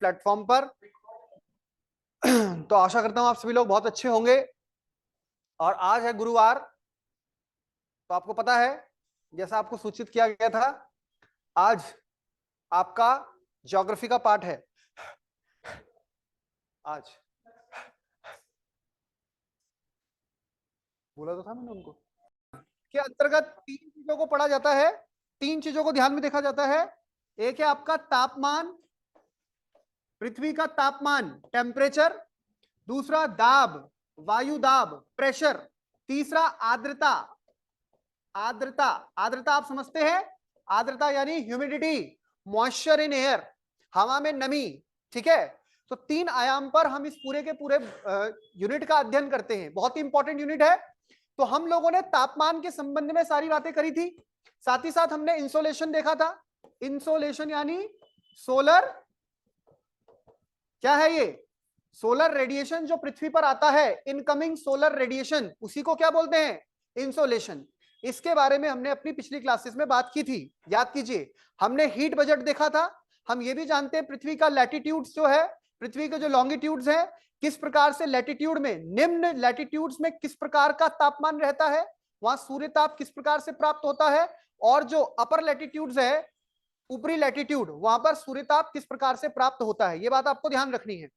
Platform पर। तो आशा करता हूं आप सभी लोग बहुत अच्छे होंगे। और आज है गुरुवार, तो आपको पता है जैसा आपको सूचित किया गया था, आज आपका ज्योग्राफी का पाठ है। आज बोला तो था मैंने उनको के अंतर्गत 3 चीजों को पढ़ा जाता है, 3 चीजों को ध्यान में देखा जाता है। एक है आपका तापमान, पृथ्वी का तापमान टेम्परेचर, दूसरा दाब, वायु दाब प्रेशर, तीसरा आर्द्रता। आर्द्रता, आर्द्रता आप समझते हैं, आर्द्रता यानी ह्यूमिडिटी, मॉइस्चर इन एयर, हवा में नमी। ठीक है, तो 3 आयाम पर हम इस पूरे के पूरे यूनिट का अध्ययन करते हैं। बहुत ही इंपॉर्टेंट यूनिट है। तो हम लोगों ने तापमान के संबंध में सारी बातें करी थी, साथ ही साथ हमने इंसोलेशन देखा था। इंसोलेशन यानी सोलर, क्या है ये, सोलर रेडिएशन जो पृथ्वी पर आता है, इनकमिंग सोलर रेडिएशन, उसी को क्या बोलते हैं, इंसोलेशन। इसके बारे में हमने अपनी पिछली क्लासेस में बात की थी, याद कीजिए। हमने हीट बजट देखा था। हम ये भी जानते हैं पृथ्वी का लैटिट्यूड्स जो है, पृथ्वी के जो लॉन्गिट्यूड्स हैं, किस प्रकार से लैटिट्यूड में, निम्न लैटिट्यूड्स में किस प्रकार का तापमान रहता है, वहां सूर्य ताप किस प्रकार से प्राप्त होता है, और जो अपर लैटिट्यूड्स है, ऊपरी लैटिट्यूड, वहां पर सूर्यताप किस प्रकार से प्राप्त होता है। ये बात आपको ध्यान रखनी है।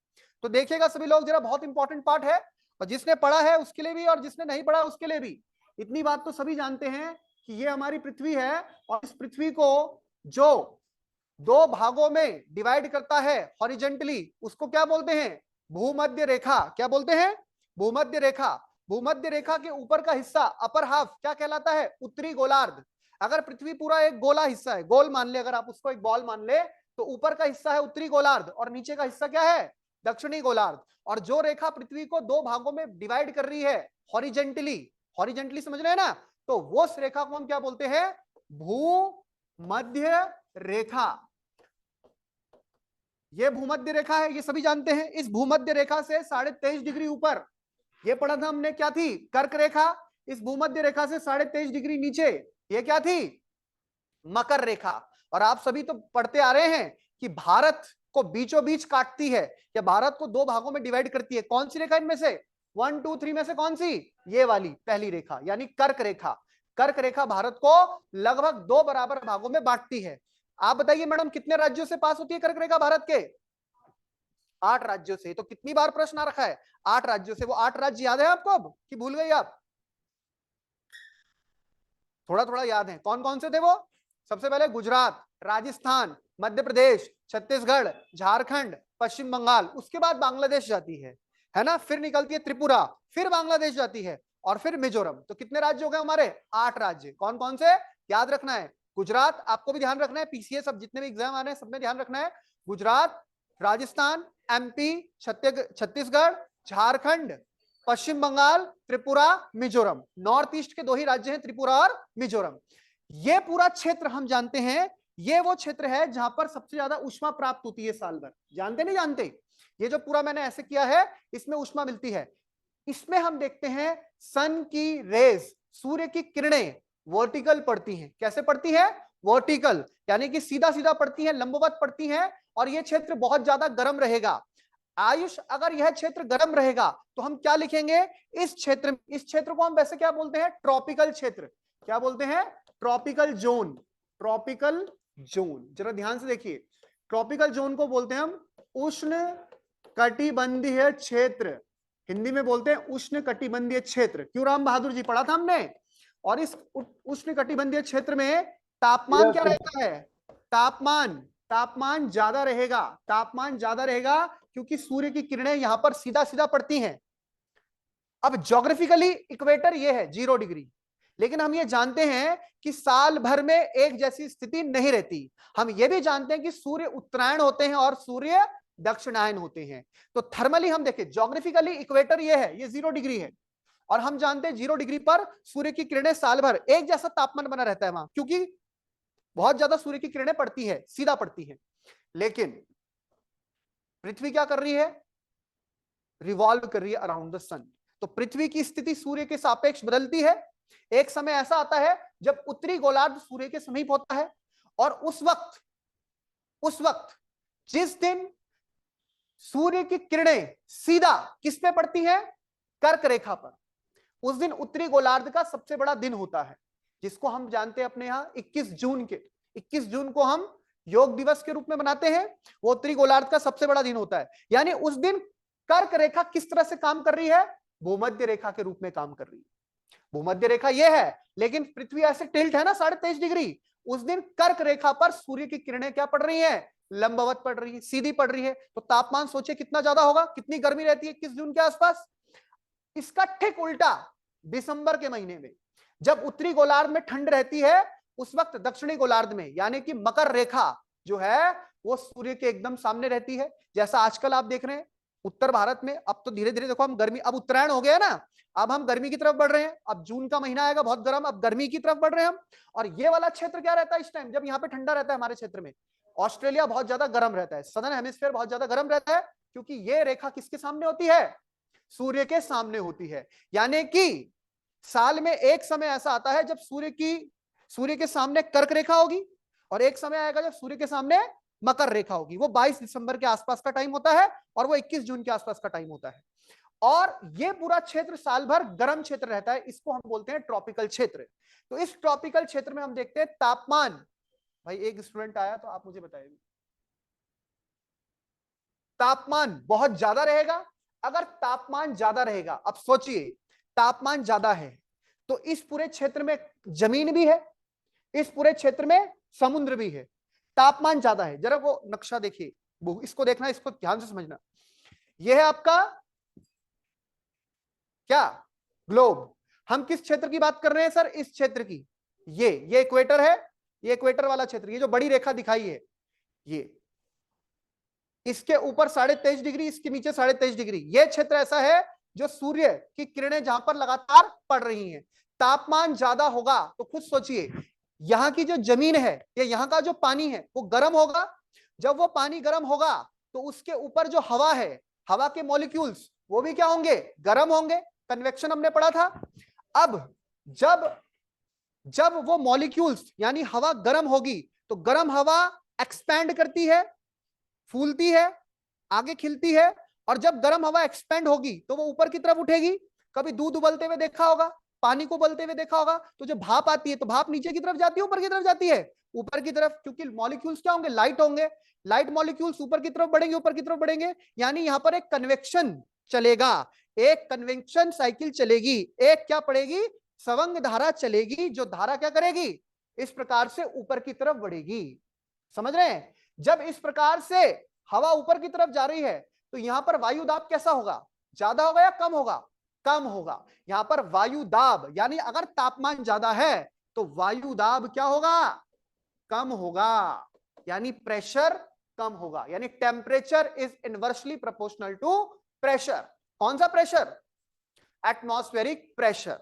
तो देखिएगा सभी लोग जरा, बहुत इंपॉर्टेंट पार्ट है, और जिसने पढ़ा है उसके लिए भी और जिसने नहीं पढ़ा उसके लिए भी। इतनी बात तो सभी जानते हैं कि ये हमारी पृथ्वी है, और इस पृथ्वी को जो 2 भागों में डिवाइड करता है हॉरिजेंटली, उसको क्या बोलते हैं, भूमध्य रेखा। क्या बोलते हैं, भूमध्य रेखा। भूमध्य रेखा के ऊपर का हिस्सा, अपर हाफ, क्या कहलाता है, उत्तरी गोलार्ध। अगर पृथ्वी पूरा एक गोला हिस्सा है, गोल मान ले, अगर आप उसको एक बॉल मान ले, तो ऊपर का हिस्सा है उत्तरी गोलार्ध और नीचे का हिस्सा क्या है, दक्षिणी गोलार्ध। और जो रेखा पृथ्वी को 2 भागों में डिवाइड कर रही है हॉरिजेंटली, हॉरिजेंटली समझ रहे हैं ना, तो वो रेखा को हम क्या बोलते हैं, भूमध्य रेखा। ये भूमध्य रेखा है, ये सभी जानते हैं। इस भूमध्य रेखा से 23.5 डिग्री ऊपर, ये पढ़ा था हमने, क्या थी, कर्क रेखा। इस भूमध्य रेखा से 23.5 डिग्री नीचे ये क्या थी, मकर रेखा। और आप सभी तो पढ़ते आ रहे हैं कि भारत को बीचों बीच काटती है, या भारत को 2 भागों में डिवाइड करती है। कौन सी रेखा इनमें से, 1 2 3 में से कौन सी, ये वाली पहली रेखा, यानी कर्क रेखा। कर्क रेखा भारत को लगभग 2 बराबर भागों में बांटती है। आप बताइए मैडम, कितने राज्यों से पास होती है कर्क रेखा भारत के, 8 राज्यों से। तो कितनी बार प्रश्न आ रखा है, 8 राज्यों से। वो 8 राज्य याद है आपको अब, कि भूल गई आप, थोड़ा थोड़ा याद है, कौन कौन से थे वो। सबसे पहले गुजरात, राजस्थान, मध्य प्रदेश, छत्तीसगढ़, झारखंड, पश्चिम बंगाल, उसके बाद बांग्लादेश जाती है ना, फिर निकलती है त्रिपुरा, फिर बांग्लादेश जाती है, और फिर मिजोरम। तो कितने राज्य हो गए हमारे, 8 राज्य। कौन कौन से, याद रखना है। गुजरात, आपको भी ध्यान रखना है, पीसीए सब जितने भी एग्जाम आ रहे हैं सब में ध्यान रखना है। गुजरात, राजस्थान, एमपी, छत्तीसगढ़, झारखंड, पश्चिम बंगाल, त्रिपुरा, मिजोरम। नॉर्थ ईस्ट के 2 ही राज्य हैं, त्रिपुरा और मिजोरम। ये पूरा क्षेत्र हम जानते हैं, ये वो क्षेत्र है जहां पर सबसे ज्यादा ऊष्मा प्राप्त होती है साल भर। जानते नहीं जानते, ये जो पूरा मैंने ऐसे किया है, इसमें ऊष्मा मिलती है। इसमें हम देखते हैं सन की रेज, सूर्य की किरणें वर्टिकल पड़ती हैं। कैसे पड़ती है, वर्टिकल, यानी कि सीधा सीधा पड़ती है, लंबवत पड़ती है। और यह क्षेत्र बहुत ज्यादा गर्म रहेगा। आयुष, अगर यह क्षेत्र गर्म रहेगा तो हम क्या लिखेंगे, इस क्षेत्र को हम वैसे क्या बोलते हैं, ट्रॉपिकल क्षेत्र। क्या बोलते हैं, ट्रॉपिकल जोन। ट्रॉपिकल जोन, जरा ध्यान से देखिए, ट्रॉपिकल जोन को बोलते हैं हम उष्ण कटिबंधीय क्षेत्र। हिंदी में बोलते हैं उष्ण कटिबंधीय क्षेत्र। क्यों राम बहादुर जी, पढ़ा था हमने। और इस उष्ण कटिबंधीय क्षेत्र में तापमान क्या रहता है, तापमान ज्यादा रहेगा। तापमान ज्यादा रहेगा क्योंकि सूर्य की किरणें यहां पर सीधा सीधा पड़ती हैं। अब ज्योग्राफिकली इक्वेटर ये है 0 डिग्री, लेकिन हम ये जानते हैं कि साल भर में एक जैसी स्थिति नहीं रहती। हम ये भी जानते हैं कि सूर्य उत्तरायण होते हैं और सूर्य दक्षिणायन होते हैं। तो थर्मली हम देखें, ज्योग्राफिकली इक्वेटर ये है, ये 0 डिग्री है, और हम जानते हैं 0 डिग्री पर सूर्य की किरणें साल भर एक जैसा तापमान बना रहता है वहां, क्योंकि बहुत ज्यादा सूर्य की किरणें पड़ती है, सीधा पड़ती है। लेकिन पृथ्वी क्या कर रही है, रिवॉल्व कर रही है अराउंड द सन। तो पृथ्वी की स्थिति सूर्य के सापेक्ष बदलती है। एक समय ऐसा आता है जब उत्तरी गोलार्ध सूर्य के समीप होता है, और उस वक्त जिस दिन सूर्य की किरणें सीधा किस पे पड़ती हैं? कर्क रेखा पर। उस दिन उत्तरी गोलार्ध का सबसे बड़ा दिन होता है, जिसको हम जानते हैं अपने यहां 21 जून के 21 जून को हम योग दिवस के रूप में मनाते हैं। वो उत्तरी गोलार्ध का सबसे बड़ा दिन होता है। यानी उस दिन कर्क रेखा किस तरह से काम कर रही है? भूमध्य रेखा के रूप में काम कर रही है। भूमध्य रेखा ये है, लेकिन पृथ्वी ऐसे टिल्ट है ना 23.5 डिग्री। उस दिन कर्क रेखा पर सूर्य की किरणें क्या पड़ रही है? लंबवत पड़ रही है, सीधी पड़ रही है। तो तापमान सोचे कितना ज्यादा होगा, कितनी गर्मी रहती है 21 जून के आसपास। इसका ठीक उल्टा दिसंबर के महीने में, जब उत्तरी गोलार्ध में ठंड रहती है, उस वक्त दक्षिणी गोलार्ध में यानी कि मकर रेखा जो है वो सूर्य के एकदम सामने रहती है। जैसा आजकल आप देख रहे हैं उत्तर भारत में, अब तो धीरे धीरे देखो हम गर्मी, अब उत्तरायण हो गया ना, अब हम गर्मी की तरफ बढ़ रहे हैं। अब जून का महीना आएगा बहुत गर्म, अब गर्मी की तरफ बढ़ रहे हैं हम। और ये वाला क्षेत्र क्या रहता है इस टाइम, जब यहाँ पे ठंडा रहता है हमारे क्षेत्र में? ऑस्ट्रेलिया बहुत ज्यादा गर्म रहता है, सदर्न हेमिस्फीयर बहुत ज्यादा गर्म रहता है, क्योंकि ये रेखा किसके सामने होती है? सूर्य के सामने होती है। यानी कि साल में एक समय ऐसा आता है जब सूर्य के सामने कर्क रेखा होगी, और एक समय आएगा जब सूर्य के सामने मकर रेखा होगी। वो 22 दिसंबर के आसपास का टाइम होता है, और वो 21 जून के आसपास का टाइम होता है। और ये पूरा क्षेत्र साल भर गर्म क्षेत्र रहता है, इसको हम बोलते हैं ट्रॉपिकल क्षेत्र। तो इस ट्रॉपिकल क्षेत्र में हम देखते हैं तापमान, भाई एक स्टूडेंट आया तो आप मुझे बताइए, तापमान बहुत ज्यादा रहेगा। अगर तापमान ज्यादा रहेगा, अब सोचिए तापमान ज्यादा है तो इस पूरे क्षेत्र में जमीन भी है, इस पूरे क्षेत्र में समुद्र भी है। तापमान ज्यादा है, जरा वो नक्शा देखिए, इसको देखना, इसको ध्यान से समझना। यह है आपका क्या? ग्लोब। हम किस क्षेत्र की बात कर रहे हैं सर? इस क्षेत्र की। ये इक्वेटर है, ये इक्वेटर वाला क्षेत्र, ये जो बड़ी रेखा दिखाई है ये, इसके ऊपर 23.5 डिग्री, इसके नीचे 23.5 डिग्री। ये क्षेत्र ऐसा है जो सूर्य की किरणें जहां पर लगातार पड़ रही हैं। तापमान ज्यादा होगा तो खुद सोचिए, यहाँ की जो जमीन है या यहाँ का जो पानी है वो गर्म होगा। जब वो पानी गर्म होगा तो उसके ऊपर जो हवा है, हवा के मॉलिक्यूल्स वो भी क्या होंगे? गर्म होंगे। कन्वेक्शन हमने पढ़ा था। अब जब वो मॉलिक्यूल्स यानी हवा गर्म होगी तो गर्म हवा एक्सपैंड करती है, फूलती है, आगे खिलती है। और जब गर्म हवा एक्सपेंड होगी तो वो ऊपर की तरफ उठेगी। कभी दूध उबलते हुए देखा होगा, पानी को उबलते हुए देखा होगा, तो जब भाप आती है तो भाप नीचे की तरफ जाती है, ऊपर की तरफ जाती है? ऊपर की तरफ, क्योंकि मॉलिक्यूल्स क्या होंगे? लाइट होंगे। लाइट मॉलिक्यूल्स ऊपर की तरफ बढ़ेंगे, ऊपर की तरफ बढ़ेंगे। यानी यहां पर एक कन्वेक्शन चलेगा, एक कन्वेक्शन साइकिल चलेगी, एक क्या पड़ेगी? सवंग धारा चलेगी, जो धारा क्या करेगी? इस प्रकार से ऊपर की तरफ बढ़ेगी। समझ रहे हैं? जब इस प्रकार से हवा ऊपर की तरफ जा रही है तो यहां पर वायु दाब कैसा होगा? ज्यादा होगा या कम होगा? कम होगा। यहां पर वायु दाब, यानी अगर तापमान ज्यादा है तो वायु दाब क्या होगा? कम होगा। यानी प्रेशर कम होगा। यानी temperature is inversely proportional to pressure. कौन सा प्रेशर? Atmospheric pressure.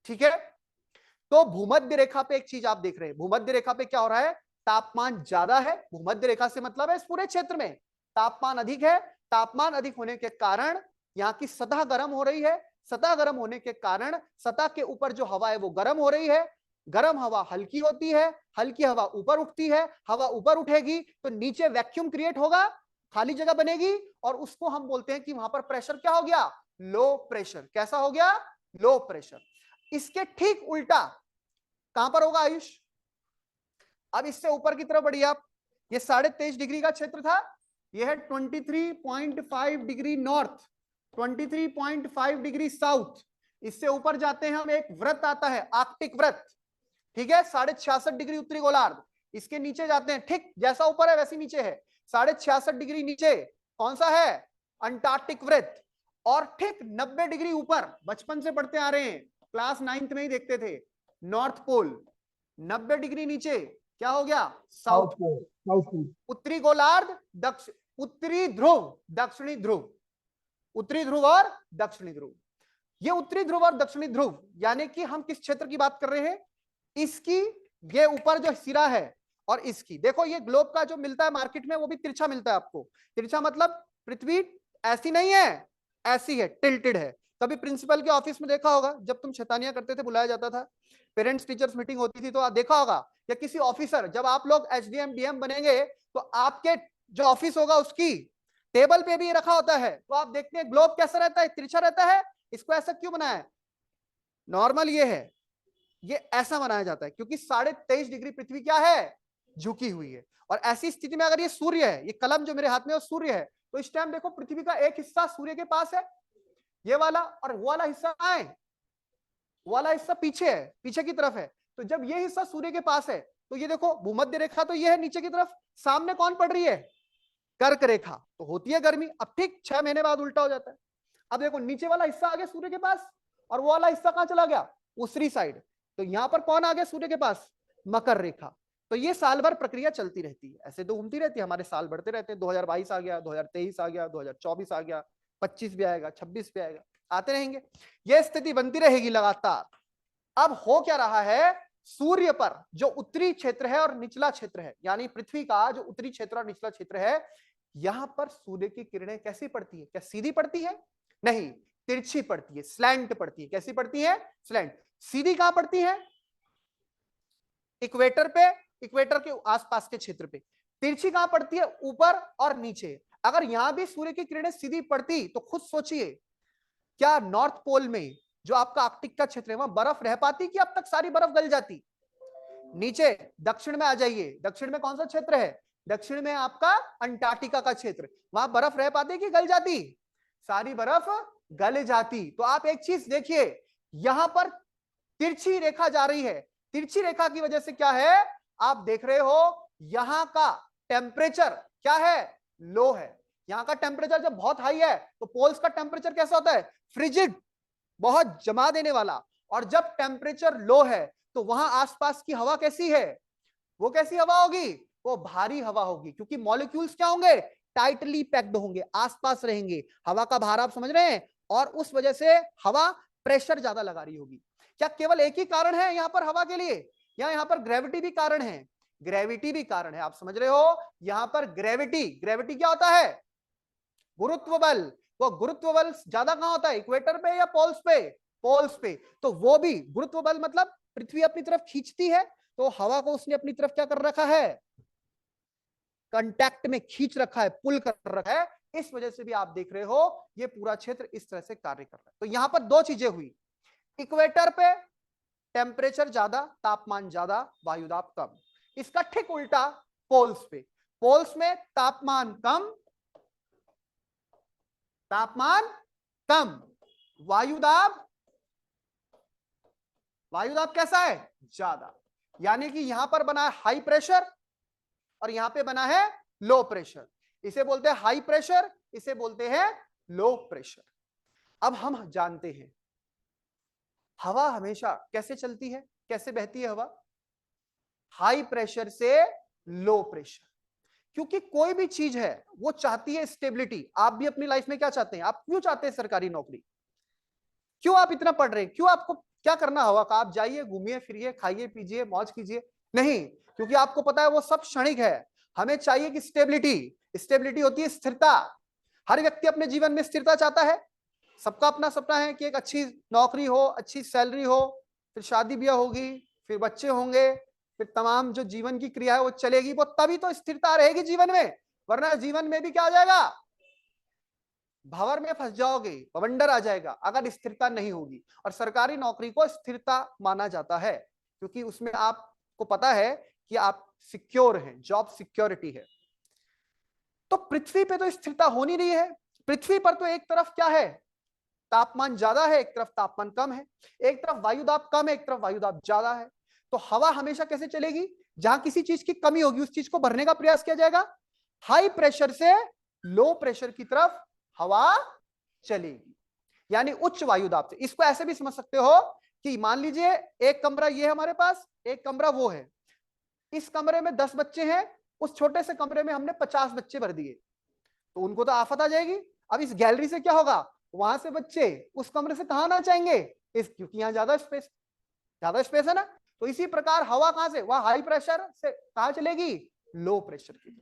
ठीक है। तो भूमध्य रेखा पे एक चीज आप देख रहे हैं, भूमध्य रेखा पे क्या हो रहा है? तापमान ज्यादा है। भूमध्य रेखा से मतलब है इस पूरे क्षेत्र में तापमान अधिक है। तापमान अधिक होने के कारण यहाँ की सतह गर्म हो रही है। सतह गर्म होने के कारण सतह के ऊपर जो हवा है वो गर्म हो रही है। गर्म हवा हल्की होती है, हल्की हवा ऊपर उठती है। हवा ऊपर उठेगी तो नीचे वैक्यूम क्रिएट होगा, खाली जगह बनेगी, और उसको हम बोलते हैं कि वहां पर प्रेशर क्या हो गया? Low pressure. कैसा हो गया? Low pressure. इसके ठीक उल्टा कहां पर होगा आयुष? अब इससे ऊपर की तरफ बढ़िए आप। ये 23.5 डिग्री का क्षेत्र था, ये है 23.5 डिग्री नॉर्थ, 23.5 डिग्री साउथ। इससे ऊपर जाते हैं हम, एक व्रत आता है आर्कटिक व्रत, ठीक है, 66.5 डिग्री उत्तरी गोलार्ध। इसके नीचे जाते हैं, ठीक जैसा ऊपर है वैसे नीचे है, 66.5 डिग्री नीचे कौन सा है? अंटार्कटिक व्रत। और ठीक 90 डिग्री ऊपर, बचपन से पढ़ते आ रहे हैं, क्लास 9th में ही देखते थे, नॉर्थ पोल। 90 डिग्री नीचे क्या हो गया? South pole. South pole. उत्तरी गोलार्ध, उत्तरी ध्रुव, दक्षिणी ध्रुव। उत्तरी ध्रुव और दक्षिणी ध्रुव। ये उत्तरी ध्रुव और दक्षिणी ध्रुव यानी कि हम किस क्षेत्र की बात कर रहे हैं? इसकी ये ऊपर जो सिरा है और इसकी, देखो ये ग्लोब का जो मिलता है मार्केट में वो भी तिरछा मिलता है आपको। तिरछा मतलब पृथ्वी ऐसी नहीं है, ऐसी है, टिल्टेड है। कभी प्रिंसिपल के ऑफिस में देखा होगा, जब तुम शैतानियां करते थे बुलाया जाता था, पेरेंट्स टीचर्स मीटिंग होती थी, तो देखा होगा, या किसी ऑफिसर, जब आप लोग एचडीएम डीएम बनेंगे तो आपके जो ऑफिस होगा उसकी टेबल पे भी रखा होता है तो आप देखते हैं ग्लोब कैसा रहता है, तिरछा रहता है। इसको ऐसा क्यों बनाया है? नॉर्मल ये है, ये ऐसा बनाया जाता है क्योंकि 23.5 डिग्री पृथ्वी क्या है, झुकी हुई है। और ऐसी स्थिति में अगर ये सूर्य है, ये कलम जो मेरे हाथ में है वो सूर्य है, तो इस टाइम देखो पृथ्वी का एक हिस्सा सूर्य के पास है, ये वाला, और वो वाला हिस्सा कहां है, वो वाला हिस्सा पीछे है, पीछे की तरफ है। तो जब ये हिस्सा सूर्य के पास है तो ये देखो भूमध्य रेखा तो ये है नीचे की तरफ, सामने कौन पड़ रही है, कर्क रेखा, तो होती है गर्मी। अब ठीक 6 महीने बाद उल्टा हो जाता है। अब देखो नीचे वाला हिस्सा आ गया सूर्य के पास, और वो वाला हिस्सा कहां चला गया, दूसरी साइड। तो यहां पर कौन आ गया सूर्य के पास, मकर रेखा। तो ये साल भर प्रक्रिया चलती रहती है, ऐसे तो घूमती रहती है, हमारे साल बढ़ते रहते हैं। 2022 आ गया, 2023 आ गया, 2024 आ गया, 25 भी आएगा, 26 भी आएगा, आते रहेंगे। ये स्थिति बनती रहेगी लगातार। अब हो क्या रहा है, सूर्य पर जो उत्तरी क्षेत्र है और निचला क्षेत्र है, यानी पृथ्वी का जो उत्तरी क्षेत्र और निचला क्षेत्र है, यहां पर सूर्य की किरणें कैसी पड़ती है, क्या सीधी पड़ती है, नहीं, तिरछी पड़ती है, स्लैंट पड़ती है। कैसी पड़ती है, स्लैंट। सीधी कहां पड़ती है, इक्वेटर पे, इक्वेटर के आसपास के क्षेत्र पे। तिरछी कहां पड़ती है, ऊपर और नीचे। अगर यहां भी सूर्य की किरणें सीधी पड़ती तो खुद सोचिए, क्या नॉर्थ पोल में जो आपका आर्कटिक का क्षेत्र है वहां बर्फ रह पाती कि अब तक सारी बर्फ गल जाती। नीचे दक्षिण में आ जाइए, दक्षिण में कौन सा क्षेत्र है, दक्षिण में आपका अंटार्कटिका का क्षेत्र, वहां बर्फ रह पाती कि गल जाती, सारी बर्फ गल जाती। तो आप एक चीज देखिए, यहां पर तिरछी रेखा जा रही है, तिरछी रेखा की वजह से क्या है, आप देख रहे हो यहां का टेम्परेचर क्या है, लो है। यहां का टेम्परेचर जब बहुत हाई है तो पोल्स का टेम्परेचर कैसा होता है, फ्रिजिड, बहुत जमा देने वाला। और जब टेम्परेचर लो है तो वहां आसपास की हवा कैसी है, वो कैसी हवा होगी, वो भारी हवा होगी, क्योंकि मॉलिक्यूल्स क्या होंगे, टाइटली पैक्ड होंगे, आसपास रहेंगे, हवा का भार आप समझ रहे हैं, और उस वजह से हवा प्रेशर ज्यादा लगा रही होगी। क्या केवल एक ही कारण है यहां पर हवा के लिए, या यहां पर ग्रेविटी भी कारण है, ग्रेविटी भी कारण है, आप समझ रहे हो। यहां पर ग्रेविटी, ग्रेविटी क्या होता है, गुरुत्व बल। वो गुरुत्व बल ज्यादा कहां होता है, इक्वेटर पे या पोल्स पे, पोल्स पे। तो वो भी गुरुत्व बल मतलब पृथ्वी अपनी तरफ खींचती है, तो हवा को उसने अपनी तरफ क्या कर रखा है, कांटेक्ट में खींच रखा है, पुल कर रखा है। इस वजह से भी आप देख रहे हो ये पूरा क्षेत्र इस तरह से कार्य कर रहा है। तो यहां पर दो चीजें हुई, इक्वेटर पे टेम्परेचर ज्यादा, तापमान ज्यादा, वायुदाब कम। इसका ठीक उल्टा पोल्स पे, पोल्स में तापमान कम, तापमान कम, वायुदाब, वायुदाब कैसा है, ज्यादा। यानी कि यहां पर बना है हाई प्रेशर और यहां पे बना है लो प्रेशर। इसे बोलते हैं हाई प्रेशर, इसे बोलते हैं लो प्रेशर। अब हम जानते हैं हवा हमेशा कैसे चलती है, कैसे बहती है हवा, हाई प्रेशर से लो प्रेशर। क्योंकि कोई भी चीज है वो चाहती है स्टेबिलिटी। आप भी अपनी लाइफ में क्या चाहते हैं, आप क्यों चाहते हैं सरकारी नौकरी, क्यों आप इतना पढ़ रहे हैं, क्यों आपको क्या करना हवा का, आप जाइए घूमिए फिरिए खाइए पीजिए मौज कीजिए, नहीं, क्योंकि आपको पता है वो सब क्षणिक है। हमें चाहिए कि स्टेबिलिटी, स्टेबिलिटी होती है स्थिरता। हर व्यक्ति अपने जीवन में स्थिरता चाहता है, सबका अपना सपना है कि एक अच्छी नौकरी हो, अच्छी सैलरी हो, फिर शादी ब्याह होगी, फिर बच्चे होंगे, फिर तमाम जो जीवन की क्रिया है वो चलेगी, वो तभी तो स्थिरता रहेगी जीवन में। वरना जीवन में भी क्या आ जाएगा, भंवर में फंस जाओगे, बवंडर आ जाएगा अगर स्थिरता नहीं होगी। और सरकारी नौकरी को स्थिरता माना जाता है क्योंकि उसमें आपको पता है कि आप सिक्योर हैं, जॉब सिक्योरिटी है। तो पृथ्वी पे तो स्थिरता हो नहीं रही है। पृथ्वी पर तो एक तरफ क्या है, तापमान ज्यादा है, एक तरफ तापमान कम है, एक तरफ वायुदाब कम है, एक तरफ वायुदाब ज्यादा है। तो हवा हमेशा कैसे चलेगी, जहां किसी चीज की कमी होगी उस चीज को भरने का प्रयास किया जाएगा, हाई प्रेशर से लो प्रेशर की तरफ हवा चलेगी, यानी उच्च वायुदाब से। इसको ऐसे भी समझ सकते हो कि मान लीजिए एक कमरा ये है हमारे पास, एक कमरा वो है, इस कमरे में 10 बच्चे हैं, उस छोटे से कमरे में हमने 50 बच्चे भर दिए, तो उनको तो आफत आ जाएगी। अब इस गैलरी से क्या होगा, वहां से बच्चे उस कमरे से कहां आना चाहेंगे, इस, क्योंकि यहां ज्यादा स्पेस है ना। तो इसी प्रकार हवा कहां से, वहां हाई प्रेशर से कहां चलेगी, लो प्रेशर की।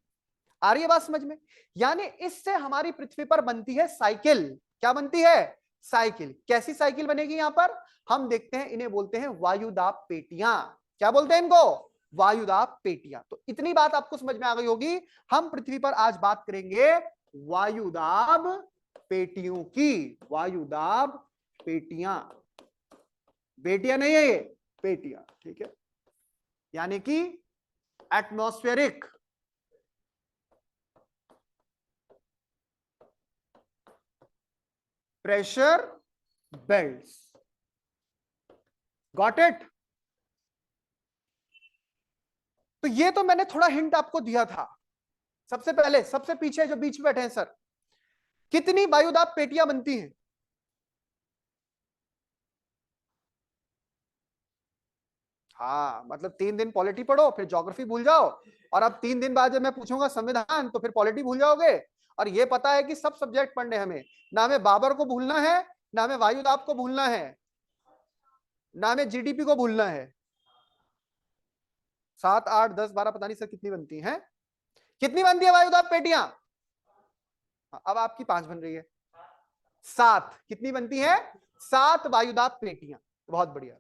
आ रही है बात समझ में। यानी इससे हमारी पृथ्वी पर बनती है साइकिल। क्या बनती है, साइकिल। कैसी साइकिल बनेगी यहां पर, हम देखते हैं, इन्हें बोलते हैं वायुदाब पेटियां। क्या बोलते हैं इनको, वायुदाब पेटियां। तो इतनी बात आपको समझ में आ गई होगी। हम पृथ्वी पर आज बात करेंगे वायुदाब पेटियों की, वायुदाब पेटियां, बेटियां नहीं है ये, पेटियां, ठीक है। यानी कि atmospheric pressure belts, got it. तो ये तो मैंने थोड़ा हिंट आपको दिया था। सबसे पहले सबसे पीछे जो बीच में बैठे हैं सर, कितनी वायुदाब पेटियां बनती हैं? हाँ, मतलब 3 दिन पॉलिटी पढ़ो, फिर ज्योग्राफी भूल जाओ, और अब 3 दिन बाद जब मैं पूछूंगा संविधान तो फिर पॉलिटी भूल जाओगे। और ये पता है कि सब सब्जेक्ट पढ़ने हमें, ना हमें बाबर को भूलना है, ना हमें वायुदाब को भूलना है, ना हमें जीडीपी को भूलना है। 7, 8, 10, 12 पता नहीं सर कितनी बनती हैं, कितनी बनती है वायुदाब पेटियां? अब आपकी 5 बन रही है, 7 कितनी बनती है? 7 वायुदाब पेटियां, बहुत बढ़िया।